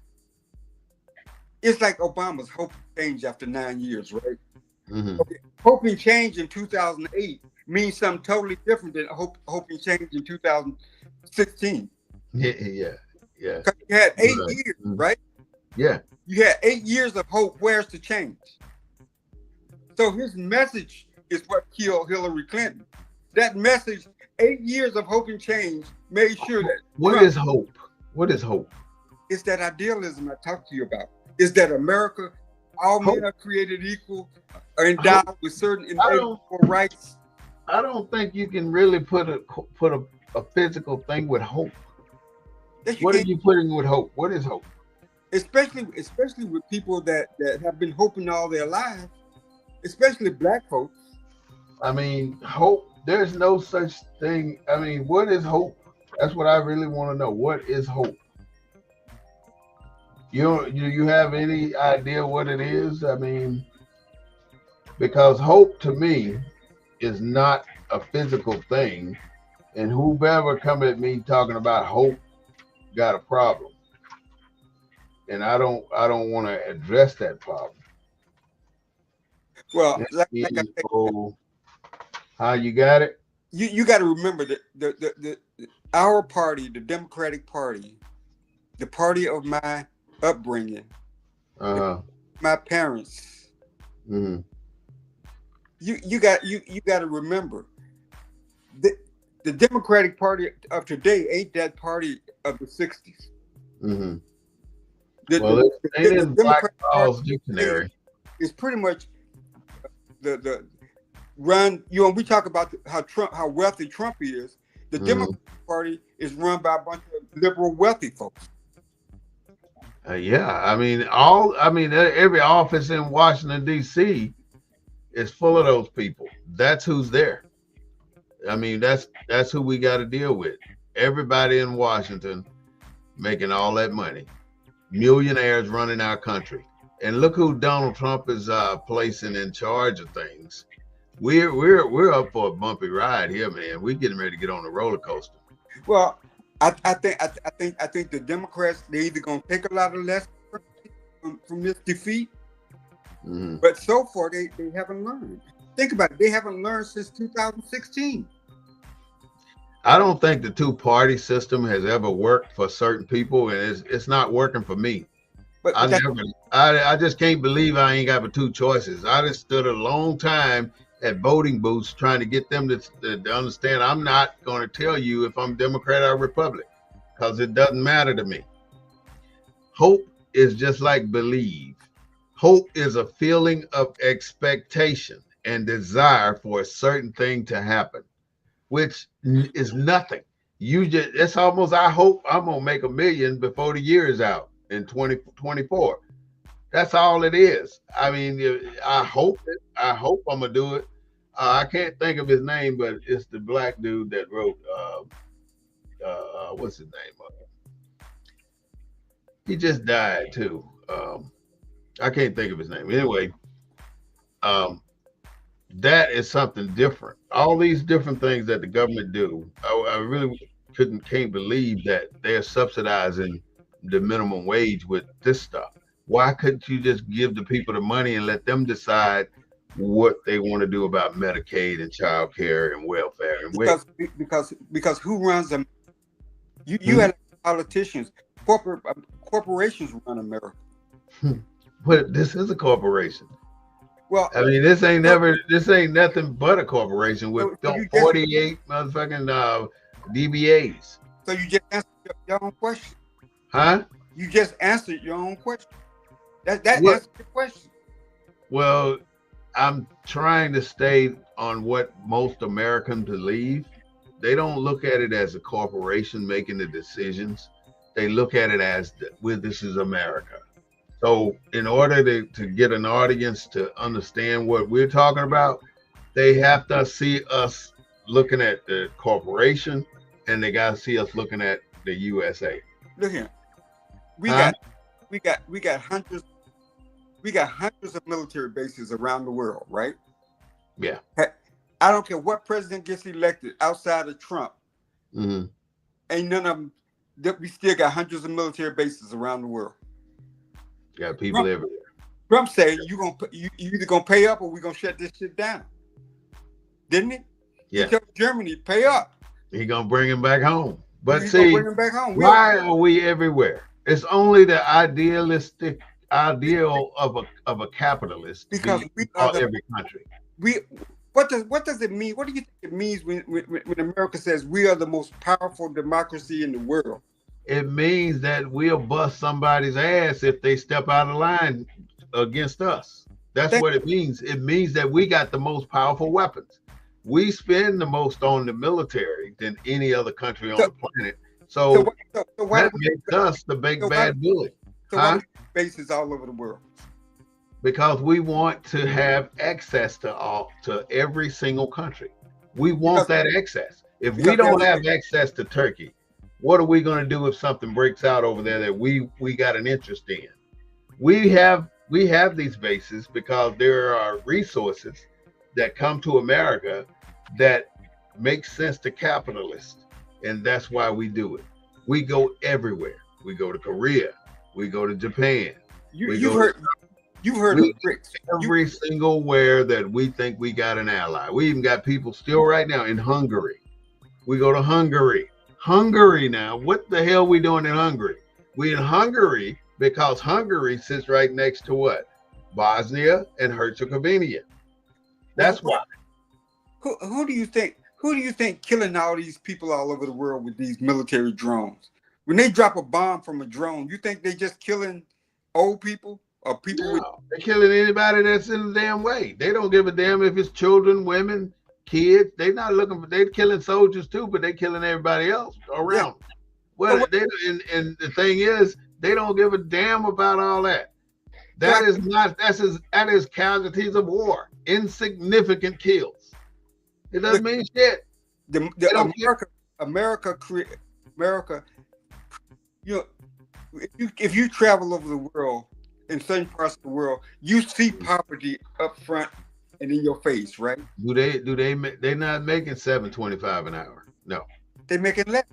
it's like Obama's hoping change after 9 years, right? Okay. Hoping change in 2008 means something totally different than hoping change in 2016. Yeah. Because you had 8 years, right? Yeah. You had 8 years of hope. Where's the change? So his message is what killed Hillary Clinton. That message, 8 years of hope and change, made sure that. What is hope? What is hope? It's that idealism I talked to you about. It's that America, all men are created equal, are endowed with certain inalienable rights. I don't think you can really put a physical thing with hope. What are you putting with hope? What is hope? Especially with people that have been hoping all their lives, especially Black folks. I mean, hope, there's no such thing. I mean, what is hope? That's what I really want to know. What is hope? You have any idea what it is? I mean, because hope to me is not a physical thing, and whoever come at me talking about hope got a problem, and I don't want to address that problem. Well, How you got it? you got to remember that the our party, the Democratic Party, the party of my upbringing, Uh-huh. my parents. Mm-hmm. You got to remember the Democratic Party of today ain't that party of the '60s. Mm-hmm. The, Well, the, it ain't the in Black Democratic Paul's Party dictionary. is pretty much the run. You know, we talk about how wealthy Trump is. The Mm-hmm. Democratic Party is run by a bunch of liberal, wealthy folks. Yeah, I mean, every office in Washington D.C. is full of those people. That's who's there. I mean, that's who we got to deal with. Everybody in Washington making all that money, millionaires running our country, and look who Donald Trump is placing in charge of things. We're up for a bumpy ride here, man. We're getting ready to get on a roller coaster. Well, I think the Democrats, they're either gonna take a lot of lessons from this defeat, Mm-hmm. but so far they haven't learned. Think about it, they haven't learned since 2016. I don't think the two-party system has ever worked for certain people, and it's not working for me. But I just can't believe I ain't got but two choices. I just stood a long time at voting booths trying to get them to understand I'm not going to tell you if I'm Democrat or Republican, because it doesn't matter to me. Hope is just like believe. Hope is a feeling of expectation and desire for a certain thing to happen, which is nothing. It's almost, I hope I'm going to make $1 million before the year is out in 2024. That's all it is. I mean, I hope I'm going to do it. I can't think of his name, but it's the black dude that wrote, what's his name? He just died too. I can't think of his name. Anyway, that is something different. All these different things that the government do, I really can't believe that they're subsidizing the minimum wage with this stuff. Why couldn't you just give the people the money and let them decide what they want to do about Medicaid and child care and welfare and because who runs them? You had politicians, corporations run America. But this is a corporation. Well, I mean, this ain't nothing but a corporation with 48 motherfucking DBAs. So you just answered your own question. Huh? You just answered your own question. That answered the question. Well, I'm trying to stay on what most Americans believe. They don't look at it as a corporation making the decisions. They look at it as this is America. So in order to get an audience to understand what we're talking about, they have to see us looking at the corporation, and they got to see us looking at the USA. Look here, we got hundreds of military bases around the world, right? Yeah. I don't care what president gets elected outside of Trump. Mm-hmm. Ain't none of them. We still got hundreds of military bases around the world. Got people everywhere. Trump said you either gonna pay up or we gonna shut this shit down. Didn't he? Yeah. He told Germany pay up. He gonna bring him back home. But He's see, bring him back home. Why are we everywhere? It's only the ideal of a capitalist because we are every country. What does it mean? What do you think it means when America says we are the most powerful democracy in the world? It means that we'll bust somebody's ass if they step out of line against us. That's what it means. It means that we got the most powerful weapons. We spend the most on the military than any other country on the planet. So that makes us the big bad bully. So why bases all over the world? Because we want to have access to every single country. We want that access. If we don't have access to Turkey, what are we going to do if something breaks out over there that we got an interest in? We have these bases because there are resources that come to America that make sense to capitalists, and that's why we do it. We go everywhere. We go to Korea. We go to Japan. You've You've heard of BRICS. Every single where that we think we got an ally. We even got people still right now in Hungary. We go to Hungary. Hungary now. What the hell we doing in Hungary? We in Hungary because Hungary sits right next to what? Bosnia and Herzegovina. That's why. Who do you think? Who do you think killing all these people all over the world with these military drones? When they drop a bomb from a drone, you think they just killing old people or people? No, they're killing anybody that's in the damn way. They don't give a damn if it's children, women, kids. They're not looking for. They're killing soldiers too, but they're killing everybody else around. Yeah. Well, and the thing is, they don't give a damn about all that. That is casualties of war, insignificant kills. It doesn't mean shit. America. You know, if you travel over the world, in certain parts of the world, you see poverty up front and in your face, right? They're not making $7.25 an hour. No, they're making less.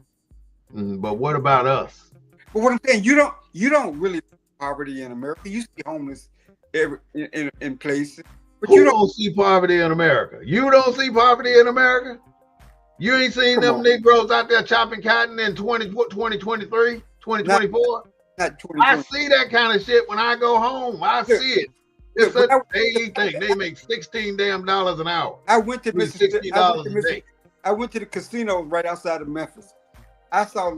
But what about us? But what I'm saying, you don't really see poverty in America. You see homeless in places. But you don't see poverty in America. You don't see poverty in America? You ain't seen them Negroes out there chopping cotton in 2023, 2024? I see that kind of shit when I go home. I see it. It's a daily thing. They make $16 damn an hour. I went to Mississippi. $60 a day. I went to the casino right outside of Memphis. I saw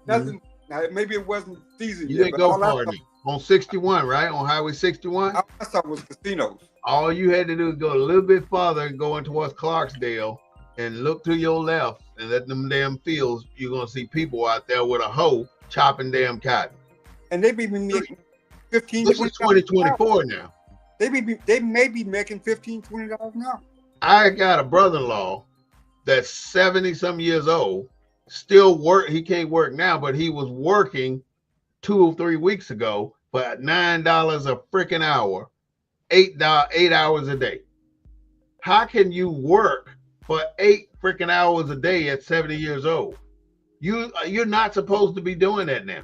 nothing. Now, maybe it wasn't season yet. You didn't go far enough. On 61, right? On Highway 61? All I saw was casinos. All you had to do is go a little bit farther and go into towards Clarksdale and look to your left and let them damn fields. You're going to see people out there with a hoe chopping damn cotton. And they be making 15, this is 2024 now. They may be making $15, $20 an hour. I got a brother-in-law that's 70-some years old, still work. He can't work now, but he was working 2 or 3 weeks ago for $9 a freaking hour, 8 hours a day. How can you work for 8 freaking hours a day at 70 years old? You're not supposed to be doing that now.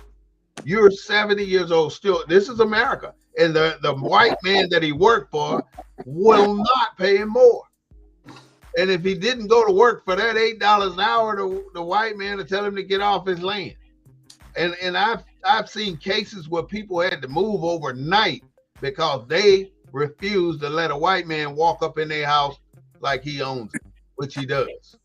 You're 70 years old still. This is America. And the white man that he worked for will not pay him more. And if he didn't go to work for that $8 an hour, the white man will tell him to get off his land. And I've seen cases where people had to move overnight because they refused to let a white man walk up in their house like he owns it, which he does.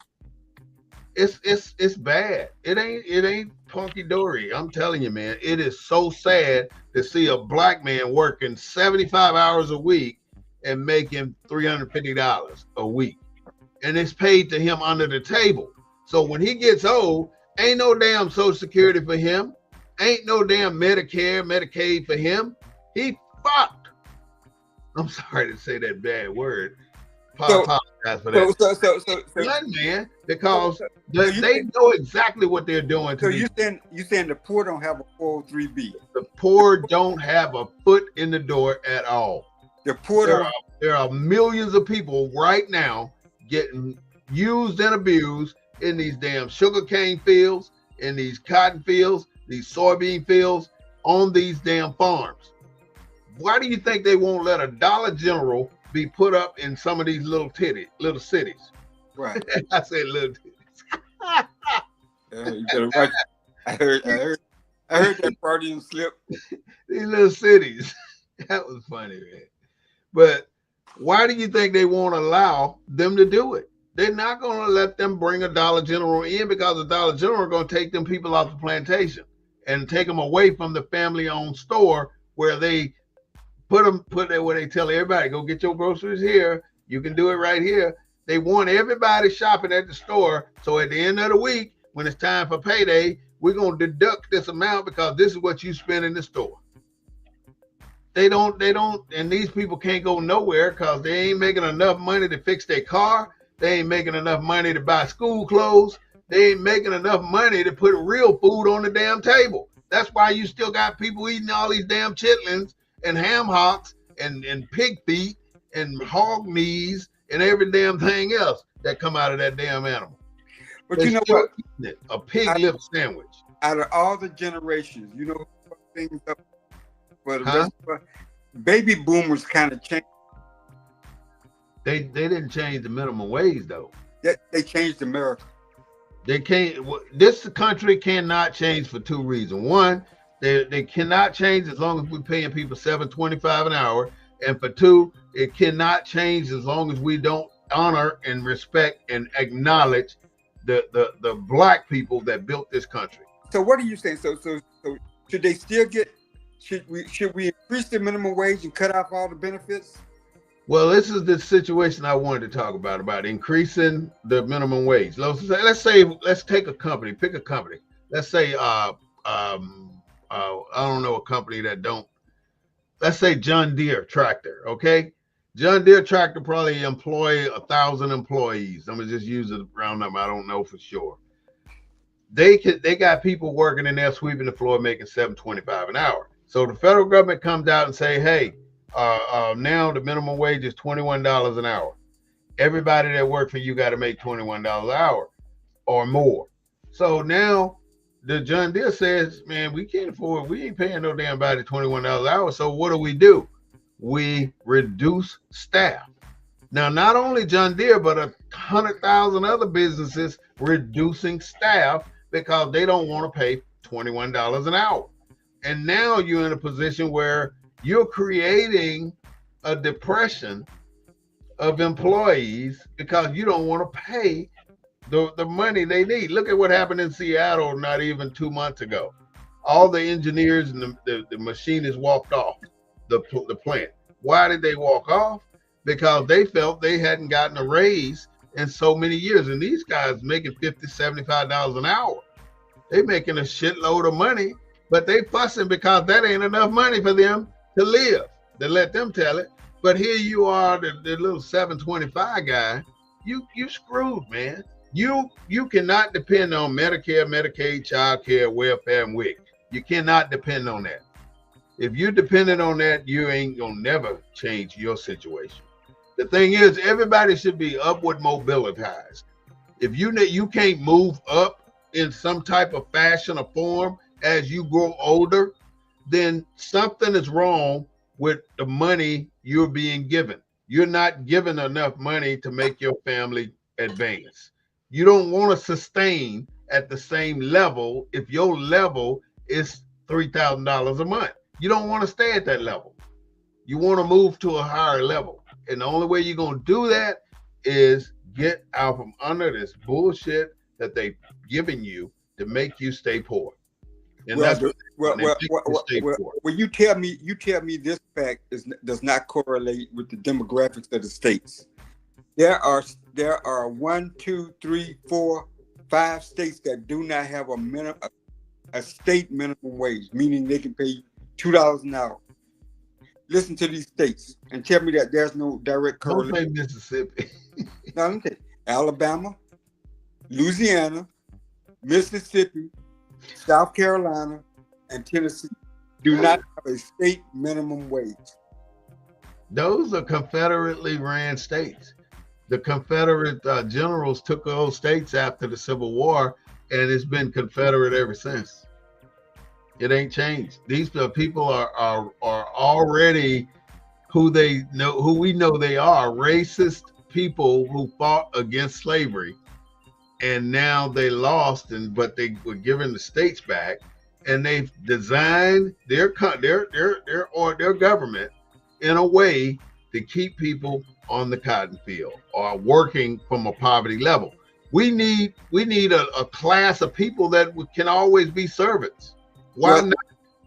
It's bad. It ain't punky dory. I'm telling you, man, it is so sad to see a black man working 75 hours a week and making $350 a week. And it's paid to him under the table. So when he gets old, ain't no damn Social Security for him. Ain't no damn Medicare, Medicaid for him. He fucked. I'm sorry to say that bad word. Apologize for that. Man, because they know exactly what they're doing. So you saying the poor don't have a 403B? The poor don't have a foot in the door at all. The poor there are millions of people right now getting used and abused in these damn sugarcane fields, in these cotton fields, these soybean fields, on these damn farms. Why do you think they won't let a Dollar General be put up in some of these little cities? Right. I said little titties. You better watch. I heard that Freudian slip. These little cities. That was funny, man. But why do you think they won't allow them to do it? They're not going to let them bring a Dollar General in because the Dollar General are going to take them people off the plantation and take them away from the family-owned store where they put it where they tell everybody, go get your groceries here. You can do it right here. They want everybody shopping at the store. So at the end of the week, when it's time for payday, we're going to deduct this amount because this is what you spend in the store. They don't, and these people can't go nowhere because they ain't making enough money to fix their car. They ain't making enough money to buy school clothes. They ain't making enough money to put real food on the damn table. That's why you still got people eating all these damn chitlins and ham hocks and pig feet and hog knees and every damn thing else that come out of that damn animal. But you know what? A pig lip sandwich. Out of all the generations, you know who fucked things up for the rest of us? baby boomers kind of changed. They didn't change the minimum wage though. They changed America. They can't. This country cannot change for two reasons. One, they cannot change as long as we're paying people $7.25 an hour, and for two, it cannot change as long as we don't honor and respect and acknowledge the black people that built this country. So what are you saying? So should they still get? Should we increase the minimum wage and cut off all the benefits? Well, this is the situation I wanted to talk about increasing the minimum wage. Let's take a company, pick a company. Let's say, I don't know a company that don't. Let's say John Deere Tractor, okay? John Deere Tractor probably employ 1,000 employees. I'm gonna just use a round number. I don't know for sure. They got people working in there sweeping the floor making $7.25 an hour. So the federal government comes out and say, hey, now the minimum wage is $21 an hour. Everybody that worked for you got to make $21 an hour or more. So now the John Deere says, man, we can't afford, we ain't paying no damn body $21 an hour. So what do? We reduce staff. Now, not only John Deere, but 100,000 other businesses reducing staff because they don't want to pay $21 an hour. And now you're in a position where you're creating a depression of employees because you don't want to pay the money they need. Look at what happened in Seattle not even 2 months ago. All the engineers and the machinists walked off the plant. Why did they walk off? Because they felt they hadn't gotten a raise in so many years. And these guys making $50, $75 an hour. They making a shitload of money, but they fussing because that ain't enough money for them to live. They let them tell it. But here you are, the little $7.25 guy. You screwed, man. You cannot depend on Medicare, Medicaid, child care, welfare, and WIC. You cannot depend on that. If you're dependent on that, you ain't gonna never change your situation. The thing is, everybody should be upward mobilitized. If you can't move up in some type of fashion or form as you grow older, then something is wrong with the money you're being given. You're not given enough money to make your family advance. You don't want to sustain at the same level if your level is $3,000 a month. You don't want to stay at that level. You want to move to a higher level. And the only way you're going to do that is get out from under this bullshit that they've given you to make you stay poor. And that's well, you tell me this fact does not correlate with the demographics of the states. There are 1, 2, 3, 4, 5 states that do not have a state minimum wage, meaning they can pay $2 an hour. Listen to these states and tell me that there's no direct correlation. Don't say Mississippi. No, let me tell you. Alabama, Louisiana, Mississippi, South Carolina, and Tennessee do not have a state minimum wage. Those are Confederately ran states. The Confederate generals took those states after the Civil War, and it's been Confederate ever since. It ain't changed. These people are already who we know they are, racist people who fought against slavery, and now they lost, but they were given the states back, and they've designed their government in a way to keep people on the cotton field or working from a poverty level. We need a class of people that can always be servants. Why not?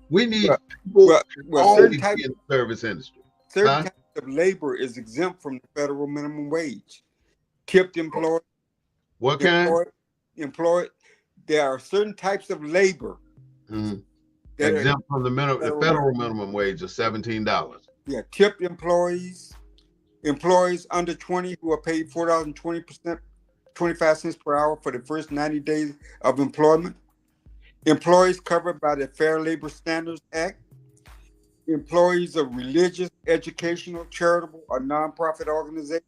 We need people always in the service industry. Certain types of labor is exempt from the federal minimum wage. Tipped employed. What kind? Employed. There are certain types of labor that exempt from the federal minimum wage of $17. Yeah, tipped employees under 20 who are paid $4.20 25 per hour for the first 90 days of employment. Employees covered by the Fair Labor Standards Act. Employees of religious, educational, charitable, or nonprofit organizations.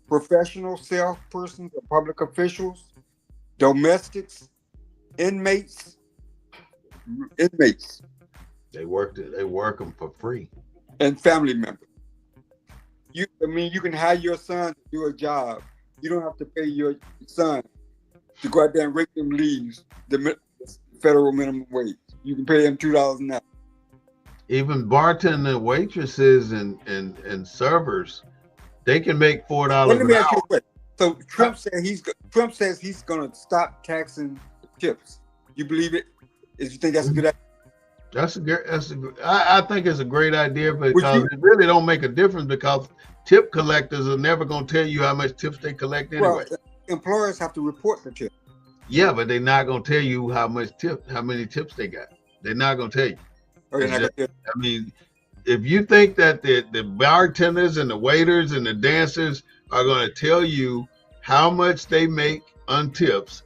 Professional salespersons or public officials. Domestics. Inmates. They work them for free. and family members. I mean, you can hire your son to do a job. You don't have to pay your son to go out there and rake them leaves, the federal minimum wage. You can pay him $2 an hour. Even bartender waitresses and servers, they can make $4 Well, let an me ask you hour. a question. So Trump says he's going to stop taxing tips. You believe it? Is you think that's a good idea? I think it's a great idea Would because you? it really don't make a difference because tip collectors are never going to tell you how much tips they collect Well, anyway. employers have to report the tip. Yeah, but they're not going to tell you how many tips they got. They're not going to tell you. Or they're It's not just, gonna tell I mean, if you think that the bartenders and the waiters and the dancers are going to tell you how much they make on tips,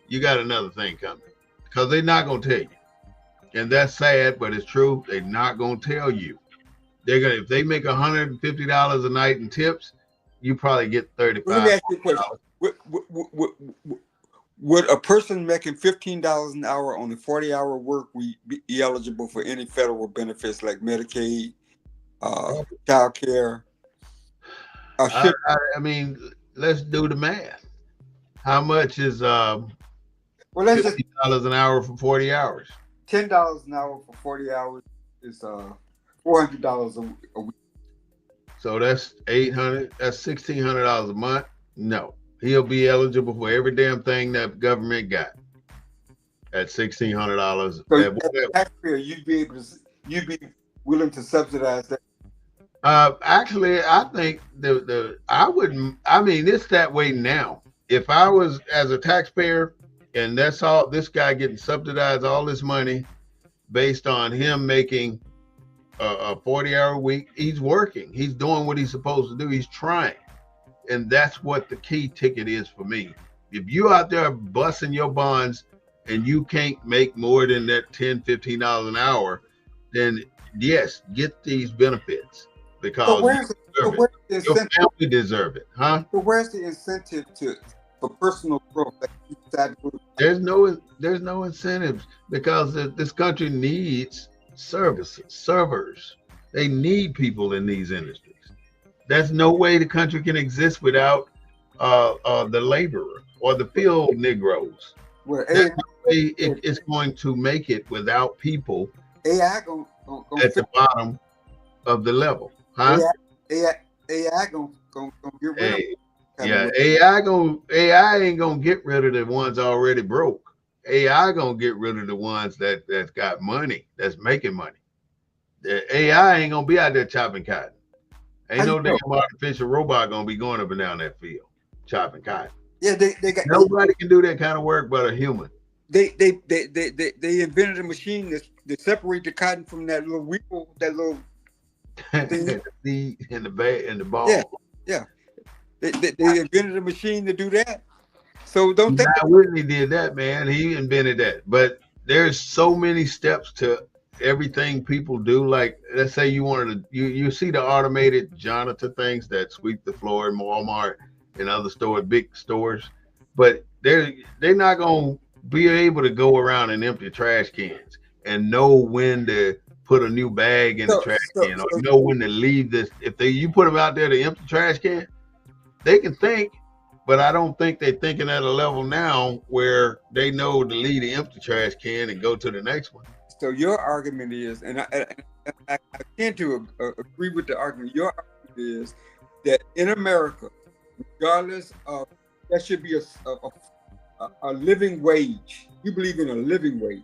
you got another thing coming because they're not going to tell you. And that's sad, but it's true. They're not going to tell you. They're gonna if they make $150 a night in tips, you probably get you. Well, let me $35. ask you a question. Would a person making $15 an hour on a 40-hour work week be eligible for any federal benefits like Medicaid, child care? I mean, let's do the math. How much is Well, let's just $50 an hour for 40 hours? $10 an hour for 40 hours is $400 a week. So that's 800. That's $1,600 a month. No, he'll be eligible for every damn thing that government got at $1,600. So as a taxpayer, you'd be willing to subsidize that. Actually, I think I wouldn't. I mean, it's that way now. If I was as a taxpayer, and that's all, this guy getting subsidized all this money based on him making a 40-hour week. He's working. He's doing what he's supposed to do. He's trying, and that's what the key ticket is for me. If you out there busting your bonds and you can't make more than that $10-15 an hour, then yes, get these benefits because where's the your incentive? family deserve it, huh? So where's the incentive for personal growth? That you decide to go to? There's no incentives because this country needs servers. They need people in these industries. There's no way the country can exist without the laborer or the field Negroes. Well, There's no way it's going to make it without people AI gonna at the bottom of the level, huh? AI gonna get rid of it. Yeah, AI ain't gonna get rid of the ones already broke. AI gonna get rid of the ones that's got money, that's making money. The AI ain't gonna be out there chopping cotton. Ain't no damn artificial robot gonna be going up and down that field chopping cotton. Yeah, they got Nobody can do that kind of work but a human. They invented a machine that separate the cotton from that little weevil, that little thing. in the ball. Yeah. They invented a machine to do that. So don't think Whitney did that, man. He invented that. But there's so many steps to everything people do. Like, let's say you wanted to, you see the automated janitor things that sweep the floor in Walmart and other stores, big stores, but they're not gonna be able to go around and empty trash cans and know when to put a new bag in the trash can, or know when to leave this. If you put them out there to empty trash can, they can think, but I don't think they're thinking at a level now where they know to leave the empty trash can and go to the next one. So your argument is, and I tend to agree with the argument. Your argument is that in America, regardless of, there should be a living wage. You believe in a living wage.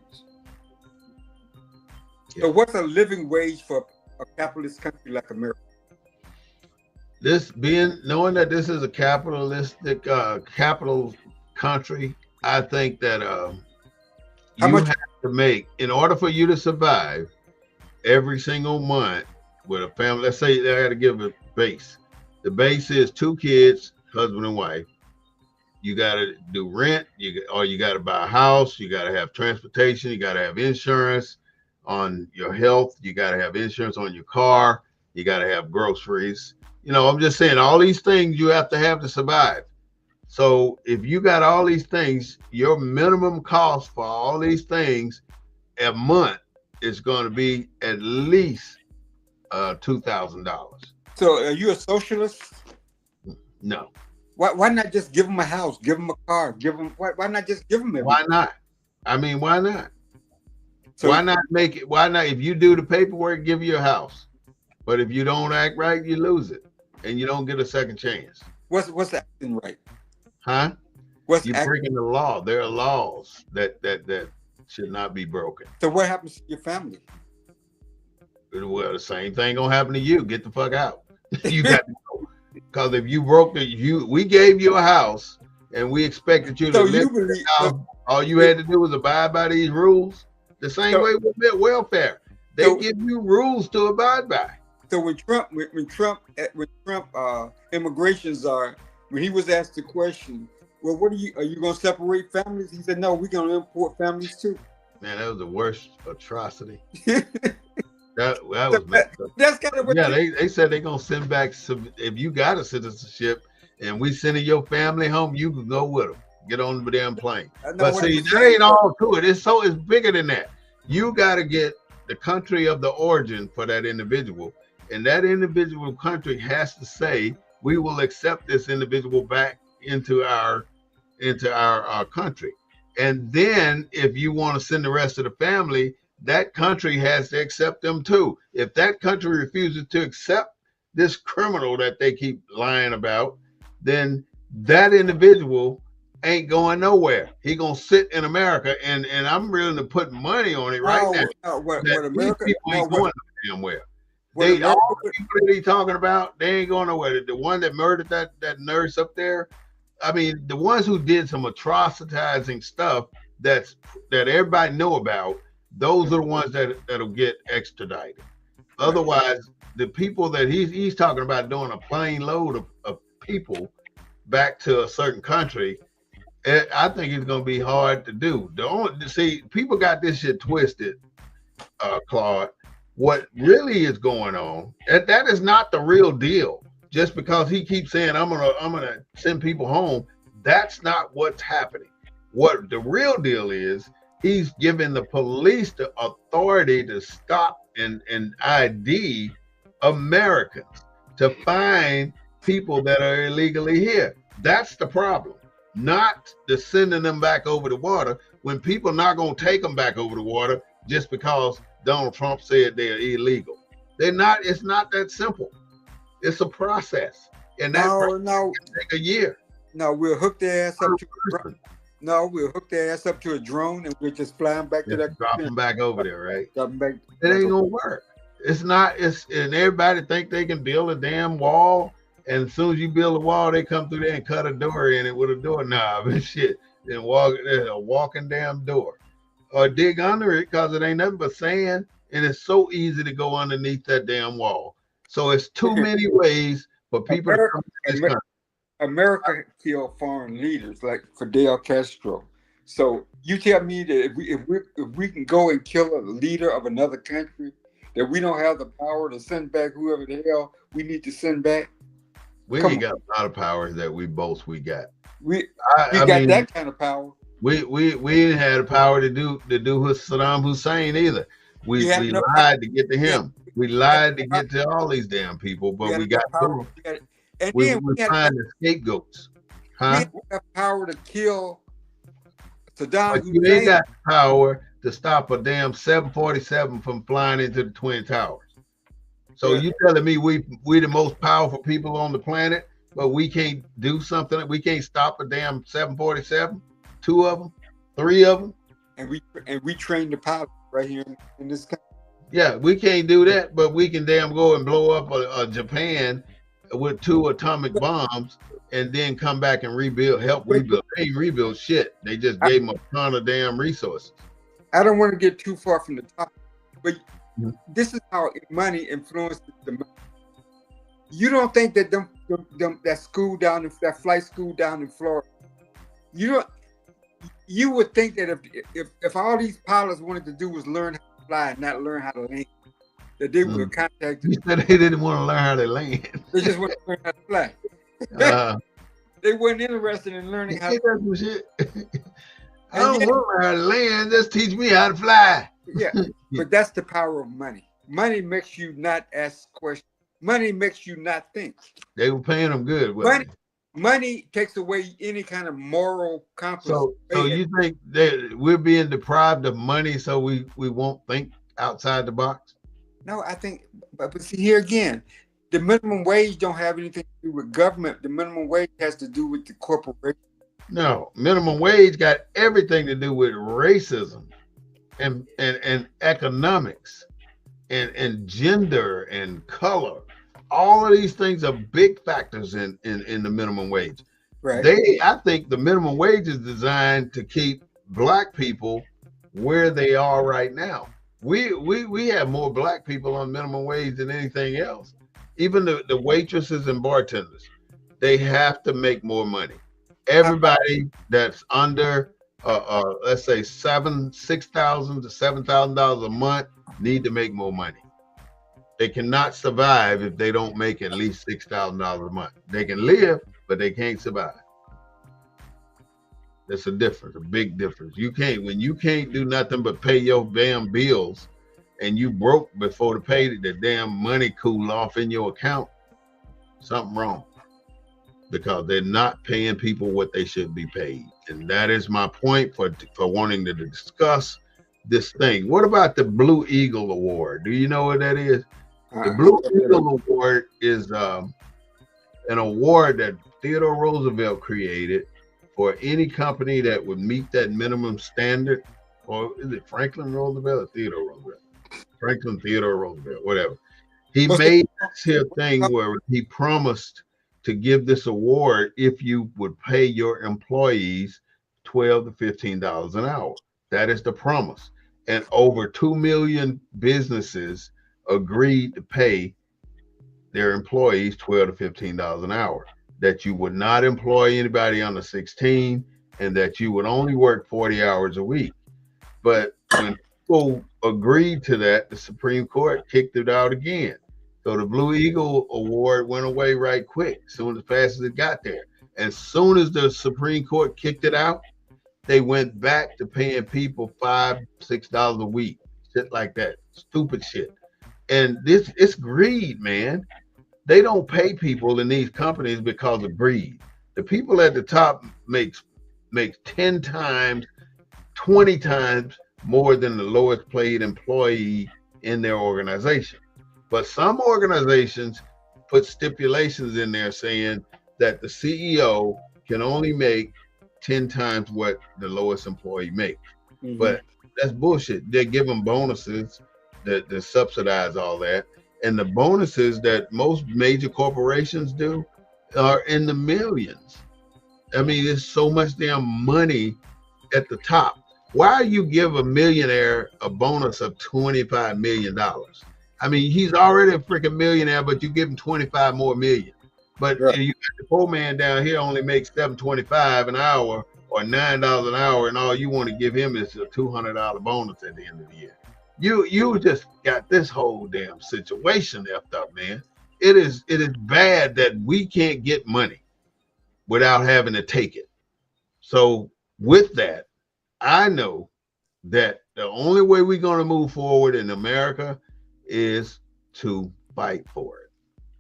Yeah. So what's a living wage for a capitalist country like America? Knowing that this is a capitalistic capital country, I think that you have to make, in order for you to survive every single month with a family. Let's say they got to give a base. The base is 2 kids, husband and wife. You got to do rent, you got to buy a house, you got to have transportation, you got to have insurance on your health, you got to have insurance on your car, you got to have groceries. You know, I'm just saying all these things you have to survive. So if you got all these things, your minimum cost for all these things a month is going to be at least $2,000. So are you a socialist? No. Why not just give them a house, give them a car, give them? Why not just give them everything? Why not? I mean, why not? So, why not make it? Why not? If you do the paperwork, give you a house. But if you don't act right, you lose it, and you don't get a second chance. What's acting right? Huh? What's You're breaking the law. There are laws that should not be broken. So what happens to your family? Well, the same thing gonna happen to you. Get the fuck out. You got to go. Because if you broke we gave you a house and we expected you to live in the house. All you had to do was abide by these rules. The same way with welfare. They give you rules to abide by. So when Trump immigration czar, when he was asked the question, well, are you going to separate families? He said, no, we're going to import families too. Man, that was the worst atrocity. that was messed up. That's kind of what they said they're going to send back if you got a citizenship and we sending your family home, you can go with them. Get on the damn plane. But see, that ain't all to it. It's bigger than that. You got to get the country of the origin for that individual. And that individual country has to say, we will accept this individual back into our country. And then if you want to send the rest of the family, that country has to accept them too. If that country refuses to accept this criminal that they keep lying about, then that individual ain't going nowhere. He gonna sit in America, and I'm willing to put money on it right now. What America ain't going nowhere. All the people that he's talking about, they ain't going nowhere. The one that murdered that nurse up there, I mean, the ones who did some atrocitizing stuff that everybody know about, those are the ones that'll get extradited. Otherwise, the people that he's talking about doing a plane load of people back to a certain country, I think it's going to be hard to do. People got this shit twisted, Claude. What really is going on, that is not the real deal. Just because he keeps saying, I'm gonna send people home, that's not what's happening. What the real deal is, he's giving the police the authority to stop and ID Americans, to find people that are illegally here. That's the problem. Not the sending them back over the water, when people not going to take them back over the water just because Donald Trump said they're illegal. They're not. It's not that simple. It's a process, and that can take a year. No, we'll hook their ass up to we'll hook their ass up to a drone, and we'll just fly them back to that. Drop them back over there, right? Drop them back. It ain't gonna work. It's not. And everybody think they can build a damn wall. And as soon as you build a wall, they come through there and cut a door in it with a doorknob and shit. Then there's a walking damn door. Or dig under it, because it ain't nothing but sand. And it's so easy to go underneath that damn wall. So it's too many ways for people to come to this country. America killed foreign leaders like Fidel Castro. So you tell me that if we can go and kill a leader of another country, that we don't have the power to send back whoever the hell we need to send back? We ain't got a lot of power that we got. We got that kind of power. We didn't have the power to do with Saddam Hussein either. We lied to get to him. We lied to get to all these damn people, but we got to. We find the scapegoats. Huh? We have power to kill Saddam Hussein. You ain't got the power to stop a damn 747 from flying into the Twin Towers. So you telling me we the most powerful people on the planet, but we can't do something? We can't stop a damn 747, 2 of them, 3 of them, and we train the pilots right here in this country. Yeah, we can't do that, but we can damn go and blow up a Japan with 2 atomic bombs, and then come back and help rebuild. They ain't rebuild shit. They just gave them a ton of damn resources. I don't want to get too far from the topic, but this is how money influences the money. You don't think that that flight school down in Florida, you would think that if all these pilots wanted to do was learn how to fly and not learn how to land, that they would contact you. You said they didn't want to learn how to land. They just want to learn how to fly. They weren't interested in learning how to fly. I don't want to learn how to land. Just teach me how to fly. Yeah, but that's the power of money. Money makes you not ask questions. Money makes you not think. They were paying them good. Money takes away any kind of moral compass. So you think that we're being deprived of money so we won't think outside the box? No, I think, but see here again, the minimum wage don't have anything to do with government. The minimum wage has to do with the corporation. No, minimum wage got everything to do with racism and economics and gender and color. All of these things are big factors in the minimum wage. Right. I think the minimum wage is designed to keep Black people where they are right now. We have more Black people on minimum wage than anything else. Even the waitresses and bartenders, they have to make more money. Everybody that's under let's say $6,000 to $7,000 a month need to make more money. They cannot survive if they don't make at least $6,000 a month. They can live, but they can't survive. There's a difference, a big difference. When you can't do nothing but pay your damn bills, and you broke before the damn money cool off in your account, something wrong. Because they're not paying people what they should be paid. And that is my point for wanting to discuss this thing. What about the Blue Eagle Award? Do you know what that is? The Blue Eagle Award is an award that Theodore Roosevelt created for any company that would meet that minimum standard. Or is it Franklin Roosevelt or Theodore Roosevelt? Franklin Theodore Roosevelt, whatever. He made this here thing where he promised to give this award if you would pay your employees $12 to $15 an hour. That is the promise. And over 2 million businesses agreed to pay their employees $12 to $15 an hour. That you would not employ anybody under 16 and that you would only work 40 hours a week. But when people agreed to that, the Supreme Court kicked it out again. So the Blue Eagle Award went away right quick, as fast as it got there. As soon as the Supreme Court kicked it out, they went back to paying people $5, $6 a week, shit like that, stupid shit. And it's greed, man. They don't pay people in these companies because of greed. The people at the top makes 10 times, 20 times more than the lowest paid employee in their organization. But some organizations put stipulations in there saying that the CEO can only make 10 times what the lowest employee makes. Mm-hmm. But that's bullshit. They give them bonuses that subsidize all that. And the bonuses that most major corporations do are in the millions. I mean, there's so much damn money at the top. Why you give a millionaire a bonus of $25 million? I mean, he's already a freaking millionaire, but you give him 25 more million. But right. You got the poor man down here only makes $7.25 an hour or $9 an hour, and all you want to give him is a $200 bonus at the end of the year. You just got this whole damn situation effed up, man. It is bad that we can't get money without having to take it. So with that, I know that the only way we're going to move forward in America is to fight for it.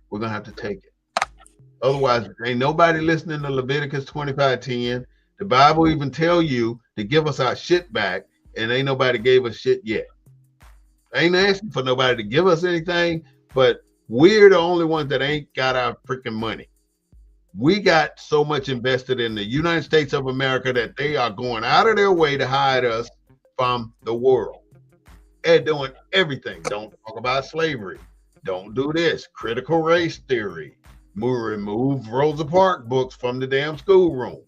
We're going to have to take it. Otherwise, ain't nobody listening to Leviticus 25:10. The Bible even tell you to give us our shit back, and ain't nobody gave us shit yet. I ain't asking for nobody to give us anything, but we're the only ones that ain't got our freaking money. We got so much invested in the United States of America that they are going out of their way to hide us from the world. They're doing everything. Don't talk about slavery. Don't do this. Critical race theory. Remove Rosa Parks books from the damn schoolroom.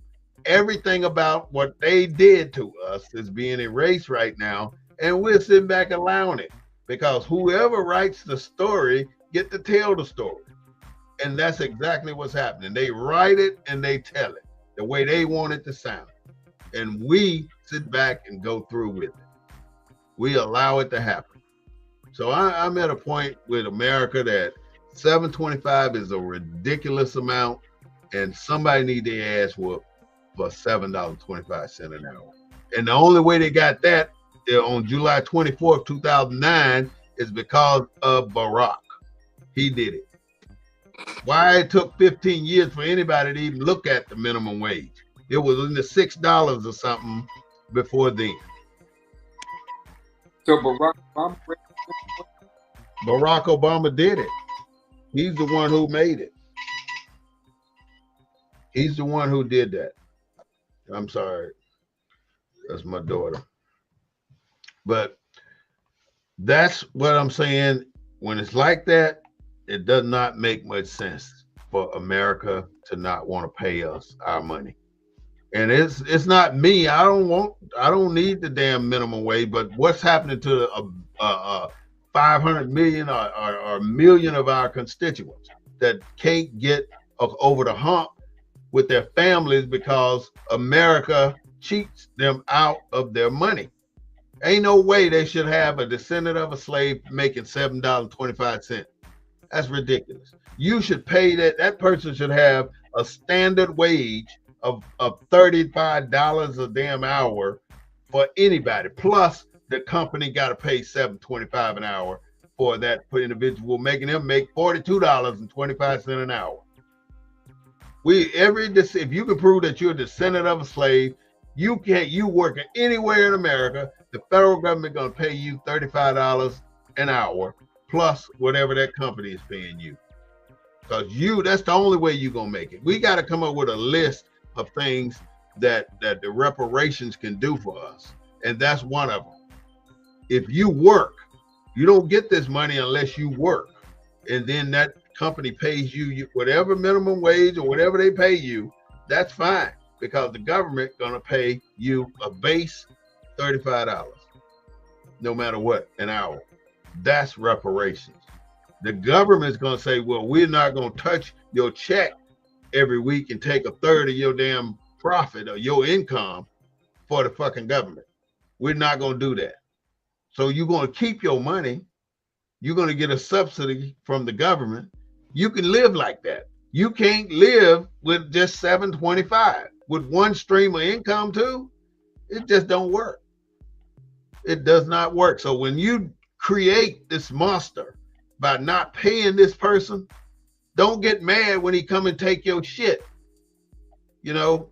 Everything about what they did to us is being erased right now, and we're sitting back allowing it because whoever writes the story get to tell the story. And that's exactly what's happening. They write it and they tell it the way they want it to sound. And we sit back and go through with it. We allow it to happen. So I'm at a point with America that $7.25 is a ridiculous amount, and somebody need their ass whooped for $7.25 an hour. And the only way they got that on July 24th, 2009, is because of Barack. He did it. Why it took 15 years for anybody to even look at the minimum wage? It was in the $6 or something before then. So Barack Obama. Barack Obama did it. He's the one who made it. He's the one who did that. I'm sorry. That's my daughter. But that's what I'm saying. When it's like that, it does not make much sense for America to not want to pay us our money. And it's not me. I don't need the damn minimum wage. But what's happening to 500 million or a million of our constituents that can't get over the hump with their families because America cheats them out of their money? Ain't no way they should have a descendant of a slave making $7.25. That's ridiculous. You should pay that person should have a standard wage of $35 a damn hour for anybody. Plus the company got to pay $7.25 an hour for that individual, making them make $42.25 an hour. If you can prove that you're a descendant of a slave, you working anywhere in America, the federal government gonna pay you $35 an hour plus whatever that company is paying you. Because that's the only way you're gonna make it. We got to come up with a list of things that the reparations can do for us, and that's one of them. If you work, you don't get this money unless you work, and then that company pays you whatever minimum wage or whatever they pay you. That's fine, because the government gonna pay you a base $35, no matter what, an hour. That's reparations. The government's gonna say, well, we're not gonna touch your check every week and take a third of your damn profit or your income for the fucking government. We're not gonna do that. So you're gonna keep your money. You're gonna get a subsidy from the government. You can live like that. You can't live with just $7.25 with one stream of income too. It just don't work. It does not work. So when you create this monster by not paying this person, don't get mad when he come and take your shit. You know,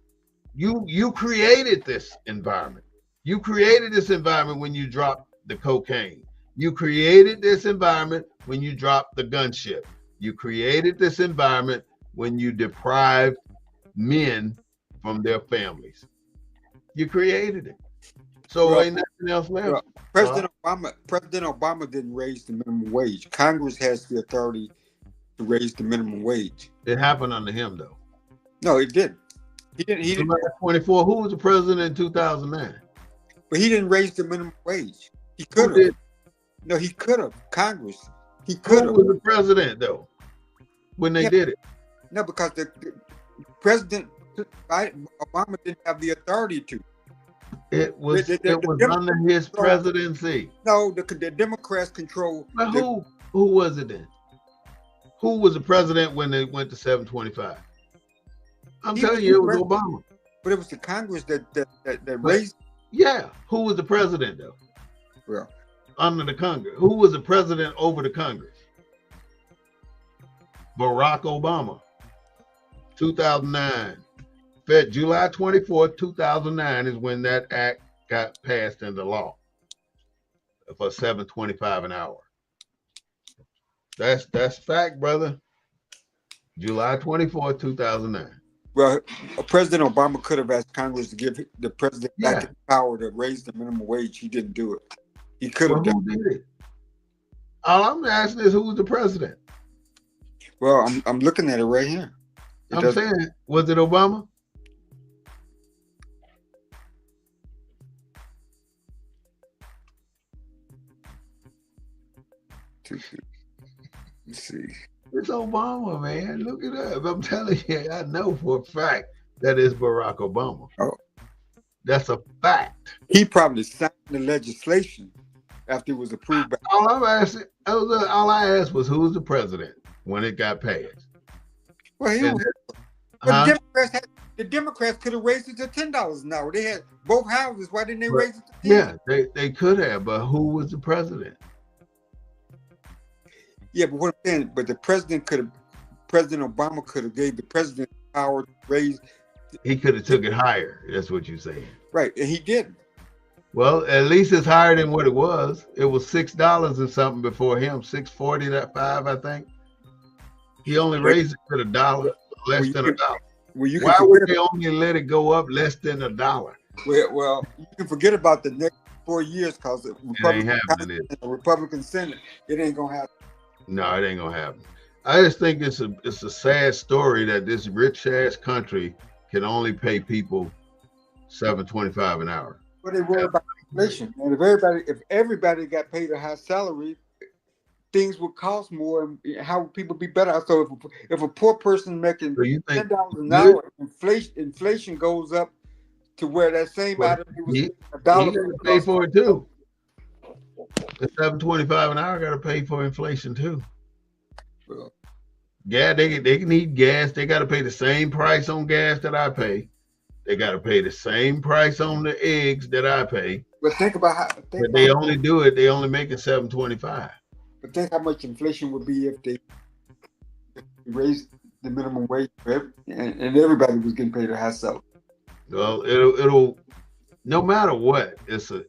you created this environment. You created this environment when you dropped the cocaine. You created this environment when you dropped the gunship. You created this environment when you deprived men from their families. You created it. So ain't nothing else left. President Obama didn't raise the minimum wage. Congress has the authority to raise the minimum wage. It happened under him, though. No, it didn't. He didn't. 24. Who was the president in 2009? But he didn't raise the minimum wage. He could have. No, he could have. Congress. He could have. Who was the president, though, when they did it? No, because the President Obama didn't have the authority to. It was under his presidency. No, the Democrats control. But who was it then? Who was the president when they went to 725? I'm telling you, it was Obama. But it was the Congress that raised. Yeah, who was the president though? Well, under the Congress, who was the president over the Congress? Barack Obama. 2009. July 24th, 2009 is when that act got passed into law for $7.25 an hour. That's fact, brother. July 24th, 2009. Well, President Obama could have asked Congress to give the president back the power to raise the minimum wage. He didn't do it. He could have done it. Who did it? All I'm asking is, who was the president? Well, I'm looking at it right here. I'm saying, was it Obama? Let's see. It's Obama, man. Look it up. I'm telling you, I know for a fact that it's Barack Obama. Oh, that's a fact. He probably signed the legislation after it was approved. All I asked was, who was the president when it got passed? Well, the Democrats could have raised it to $10 an hour. They had both houses. Why didn't they raise it to $10? Yeah, they could have, but who was the president? Yeah, but what I'm saying, but President Obama could have gave the president power to raise. He could have took it higher. That's what you're saying. Right, and he didn't. Well, at least it's higher than what it was. It was $6 and something before him, 6.40 that 5, I think. He only raised it to $1, less than $1. Why would they only let it go up less than $1? Well, you can forget about the next 4 years because the Republican Senate, it ain't gonna happen. No, it ain't gonna happen. I just think it's a sad story that this rich ass country can only pay people $7.25 an hour. But they worry about inflation. And if everybody got paid a high salary, things would cost more, and how would people be better? So if a poor person making $10 an hour, inflation goes up to where that same item was $1. He gotta pay for it too. The $7.25 an hour got to pay for inflation too. Well, yeah, they need gas. They got to pay the same price on gas that I pay. They got to pay the same price on the eggs that I pay. But think about how. But they only do it. They only make it $7.25. But think how much inflation would be if they raised the minimum wage and everybody was getting paid a high salary. Well, it'll no matter what. It's a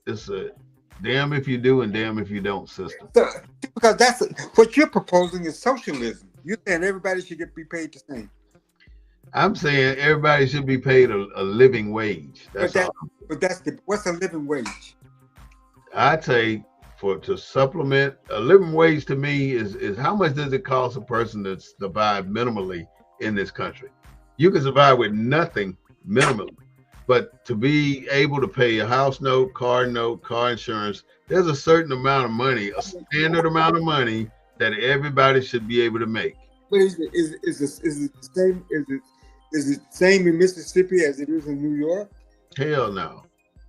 damn if you do and damn if you don't system. So, because what you're proposing is socialism. You're saying everybody should be paid the same. I'm saying everybody should be paid a living wage. What's a living wage? I'd say to supplement a living wage to me is how much does it cost a person to survive minimally in this country? You can survive with nothing minimally, but to be able to pay a house note, car insurance, there's a certain amount of money, a standard amount of money that everybody should be able to make. But is it the same? Is it the same in Mississippi as it is in New York? Hell no.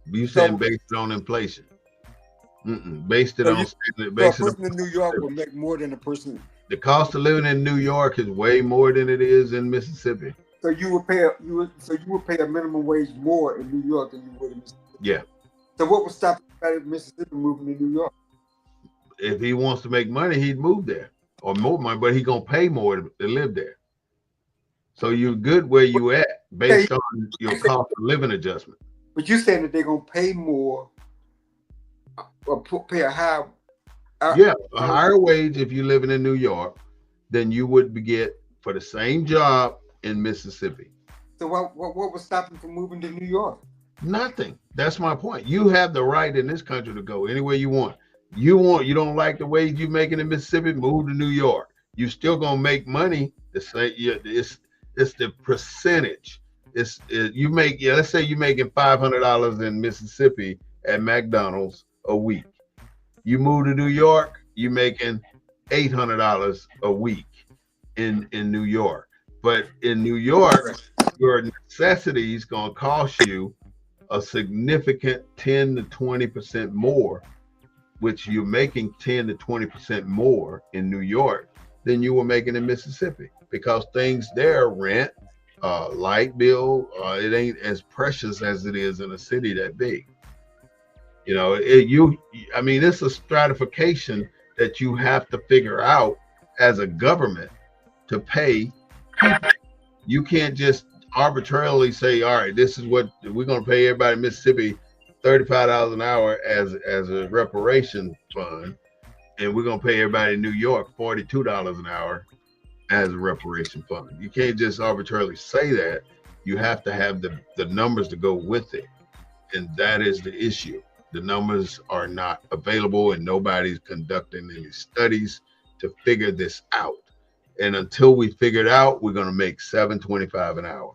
You saying based on inflation? Based it on. A person in New York will make more than a person. The cost of living in New York is way more than it is in Mississippi. So you would pay a minimum wage more in New York than you would in Mississippi. Yeah. So what would stop somebody in Mississippi moving to New York? If he wants to make money, he'd move there or more money, but he's gonna pay more to live there. So you're good where you at based on your cost of living adjustment. But you're saying that they're gonna pay more or pay a higher. A higher wage if you're living in New York than you would get for the same job in Mississippi. So what was stopping from moving to New York? Nothing. That's my point. You have the right in this country to go anywhere you want. You don't like the wage you're making in Mississippi, move to New York. You're still gonna make money. It's the percentage. Let's say you're making $500 in Mississippi at McDonald's a week. You move to New York, you're making $800 a week in New York. But in New York, your necessities gonna cost you a significant 10 to 20% more, which you're making 10 to 20% more in New York than you were making in Mississippi, because things there, rent, light bill, it ain't as precious as it is in a city that big. You know, it's a stratification that you have to figure out as a government to pay people. You can't just arbitrarily say, all right, this is what we're going to pay everybody in Mississippi, $35 an hour as a reparation fund, and we're going to pay everybody in New York $42 an hour as a reparation fund. You can't just arbitrarily say that. You have to have the numbers to go with it, and that is the issue. The numbers are not available, and nobody's conducting any studies to figure this out. And until we figure it out, we're going to make $7.25 an hour.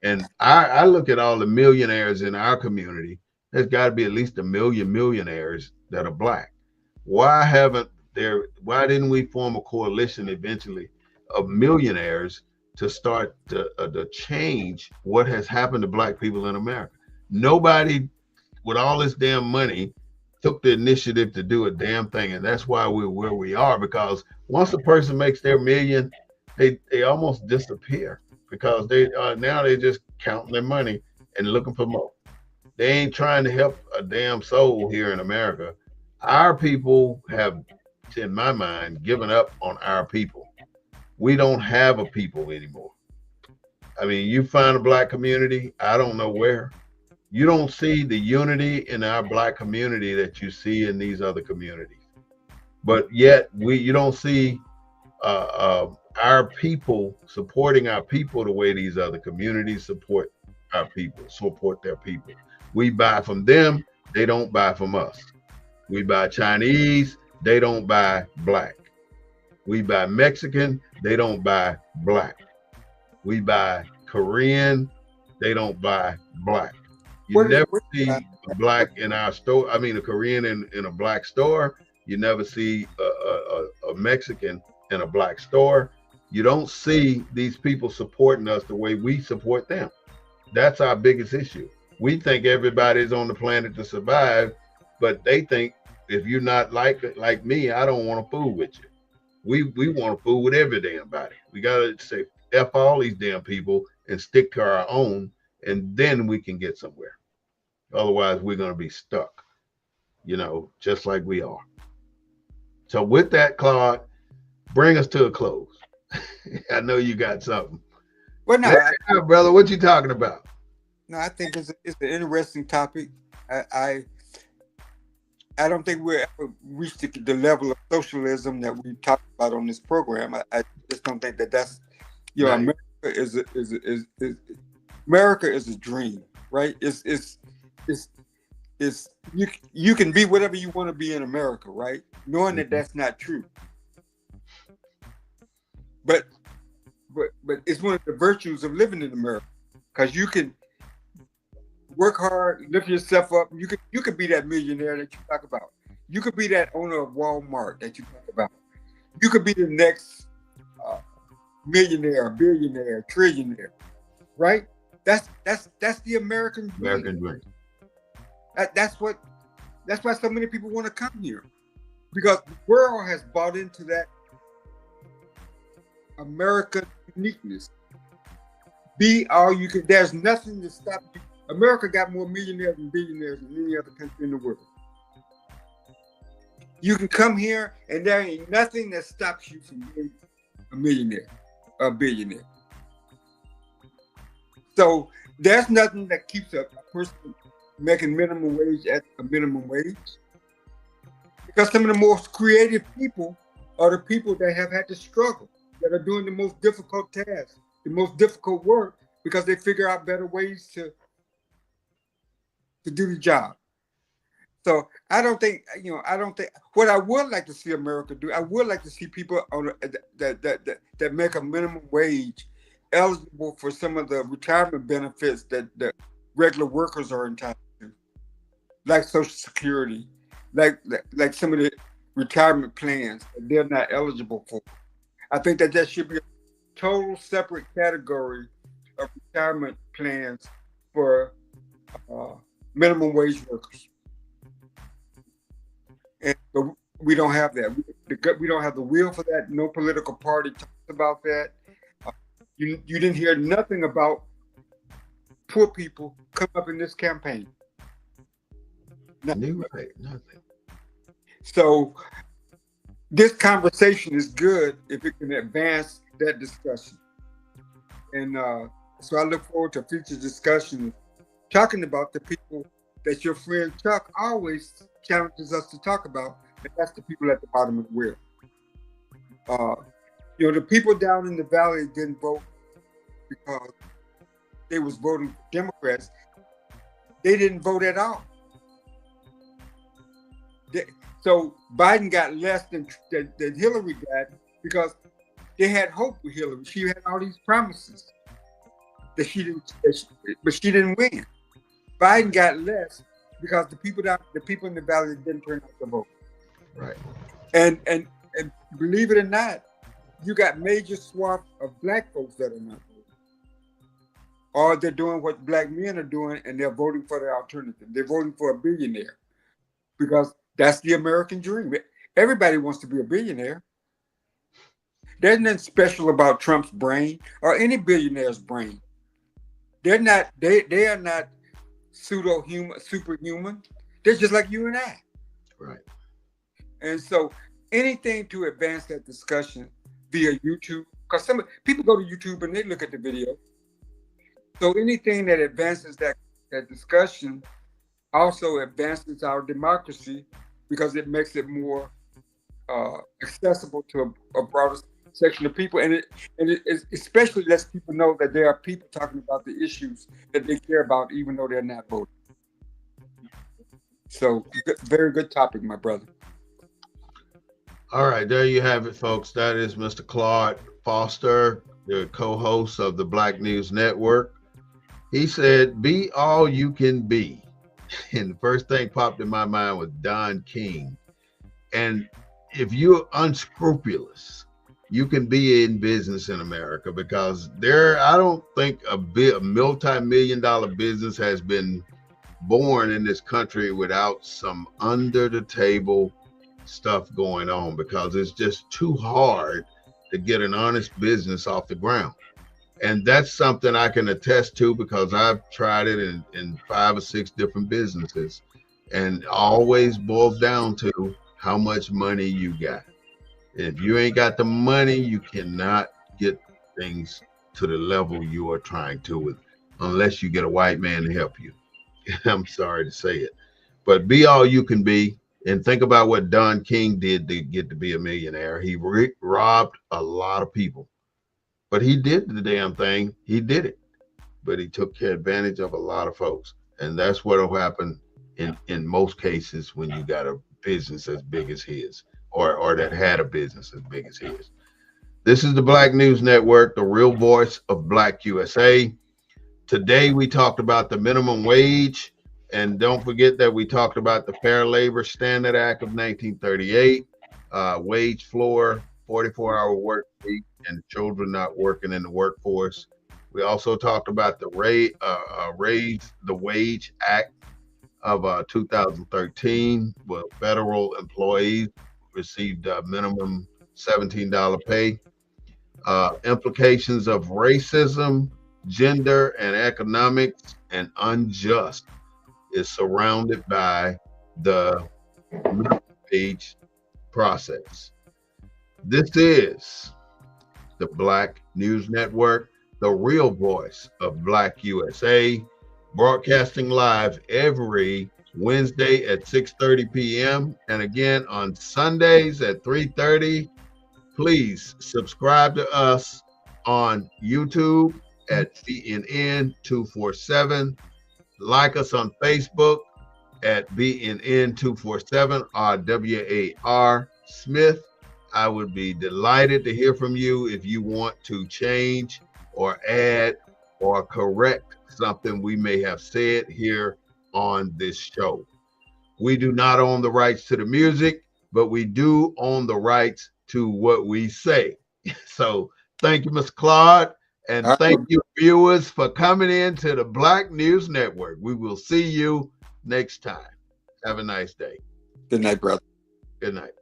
And I look at all the millionaires in our community. There's got to be at least 1 million millionaires that are Black. Why didn't we form a coalition eventually of millionaires to start to change what has happened to Black people in America? Nobody with all this damn money took the initiative to do a damn thing. And that's why we're where we are, because once a person makes their million, they almost disappear, because they're just counting their money and looking for more. They ain't trying to help a damn soul here in America. Our people have elites, in my mind, given up on our people. We don't have a people anymore. I mean, you find a black community, I don't know where. You don't see the unity in our black community that you see in these other communities. But yet, you don't see our people supporting our people the way these other communities support our people, support their people. We buy from them, they don't buy from us. We buy Chinese, they don't buy black. We buy Mexican, they don't buy black. We buy Korean, they don't buy black. You never see a black in our store. I mean, a Korean in a black store. You never see a Mexican in a black store. You don't see these people supporting us the way we support them. That's our biggest issue. We think everybody's on the planet to survive, but they think if you're not like me, I don't want to fool with you. We want to fool with every damn body. We gotta say F all these damn people and stick to our own, and then we can get somewhere. Otherwise, we're gonna be stuck, just like we are. So with that, Claude, bring us to a close. I know you got something. Well, no, brother, what you talking about? No, I think it's an interesting topic. I don't think we'll ever reach the level of socialism that we talked about on this program. I just don't think that's right. America is a dream, right? It's you can be whatever you want to be in America, right? Knowing that that's not true. But it's one of the virtues of living in America, because you can work hard, lift yourself up. You could be that millionaire that you talk about. You could be that owner of Walmart that you talk about. You could be the next millionaire, billionaire, trillionaire, right? That's the American dream. American dream. That's why so many people want to come here, because the world has bought into that American uniqueness. Be all you can. There's nothing to stop you. America got more millionaires and billionaires than any other country in the world. You can come here and there ain't nothing that stops you from being a millionaire or a billionaire. So there's nothing that keeps a person making minimum wage at a minimum wage. Because some of the most creative people are the people that have had to struggle, that are doing the most difficult tasks, the most difficult work, because they figure out better ways to do the job. So I don't think what I would like to see America do, I would like to see people that make a minimum wage eligible for some of the retirement benefits that regular workers are entitled to, like Social Security, like some of the retirement plans that they're not eligible for. I think that should be a total separate category of retirement plans for minimum wage workers. And we don't have that. We don't have the will for that. No political party talks about that. You didn't hear nothing about poor people come up in this campaign. Nothing. Nothing. So this conversation is good if it can advance that discussion. And so I look forward to future discussions talking about the people that your friend Chuck always challenges us to talk about, and that's the people at the bottom of the wheel. The people down in the valley didn't vote because they was voting for Democrats. They didn't vote at all. So Biden got less than Hillary got because they had hope with Hillary. She had all these promises but she didn't win. Biden got less because the people in the valley didn't turn out to vote. Right. And believe it or not, you got major swaths of black folks that are not voting. Or they're doing what black men are doing, and they're voting for the alternative. They're voting for a billionaire because that's the American dream. Everybody wants to be a billionaire. There's nothing special about Trump's brain or any billionaire's brain. They are not superhuman. They're just like you and I. Right. And so anything to advance that discussion via YouTube. Because some people go to YouTube and they look at the video. So anything that advances that discussion also advances our democracy because it makes it more accessible to a broader section of people, and it especially lets people know that there are people talking about the issues that they care about, even though they're not voting. So, very good topic, my brother. All right, there you have it, folks. That is Mr. Claude Foster, the co-host of the Black News Network. He said, "Be all you can be." And the first thing popped in my mind was Don King. And if you're unscrupulous, you can be in business in America, because I don't think a multi-million-dollar business has been born in this country without some under the table stuff going on, because it's just too hard to get an honest business off the ground. And that's something I can attest to, because I've tried it in 5 or 6 different businesses, and it always boils down to how much money you got. If you ain't got the money, you cannot get things to the level you are trying to, with, unless you get a white man to help you. I'm sorry to say it, but be all you can be. And think about what Don King did to get to be a millionaire. He robbed a lot of people, but he did the damn thing. He did it, but he took advantage of a lot of folks. And that's what will happen in most cases when you got a business as big as his, or that had a business as big as his. This is the Black News Network, the real voice of Black USA. Today we talked about the minimum wage, and don't forget that we talked about the Fair Labor Standard Act of 1938, wage floor, 44-hour work week, and children not working in the workforce. We also talked about the Raise the Wage Act of 2013, where federal employees received a minimum $17 pay. Implications of racism, gender, and economics, and unjust is surrounded by the minimum wage process. This is the Black News Network, the real voice of Black USA, broadcasting live every Wednesday at 6:30 p.m. and again on Sundays at 3:30. Please subscribe to us on YouTube at BNN247. Like us on Facebook at BNN247 RWAR Smith. I would be delighted to hear from you if you want to change or add or correct something we may have said here on this show. We do not own the rights to the music, but we do own the rights to what we say. So thank you, Mr. Claude, and thank you, viewers, for coming in to the Black News Network. We will see you next time. Have a nice day. Good night, brother. Good night.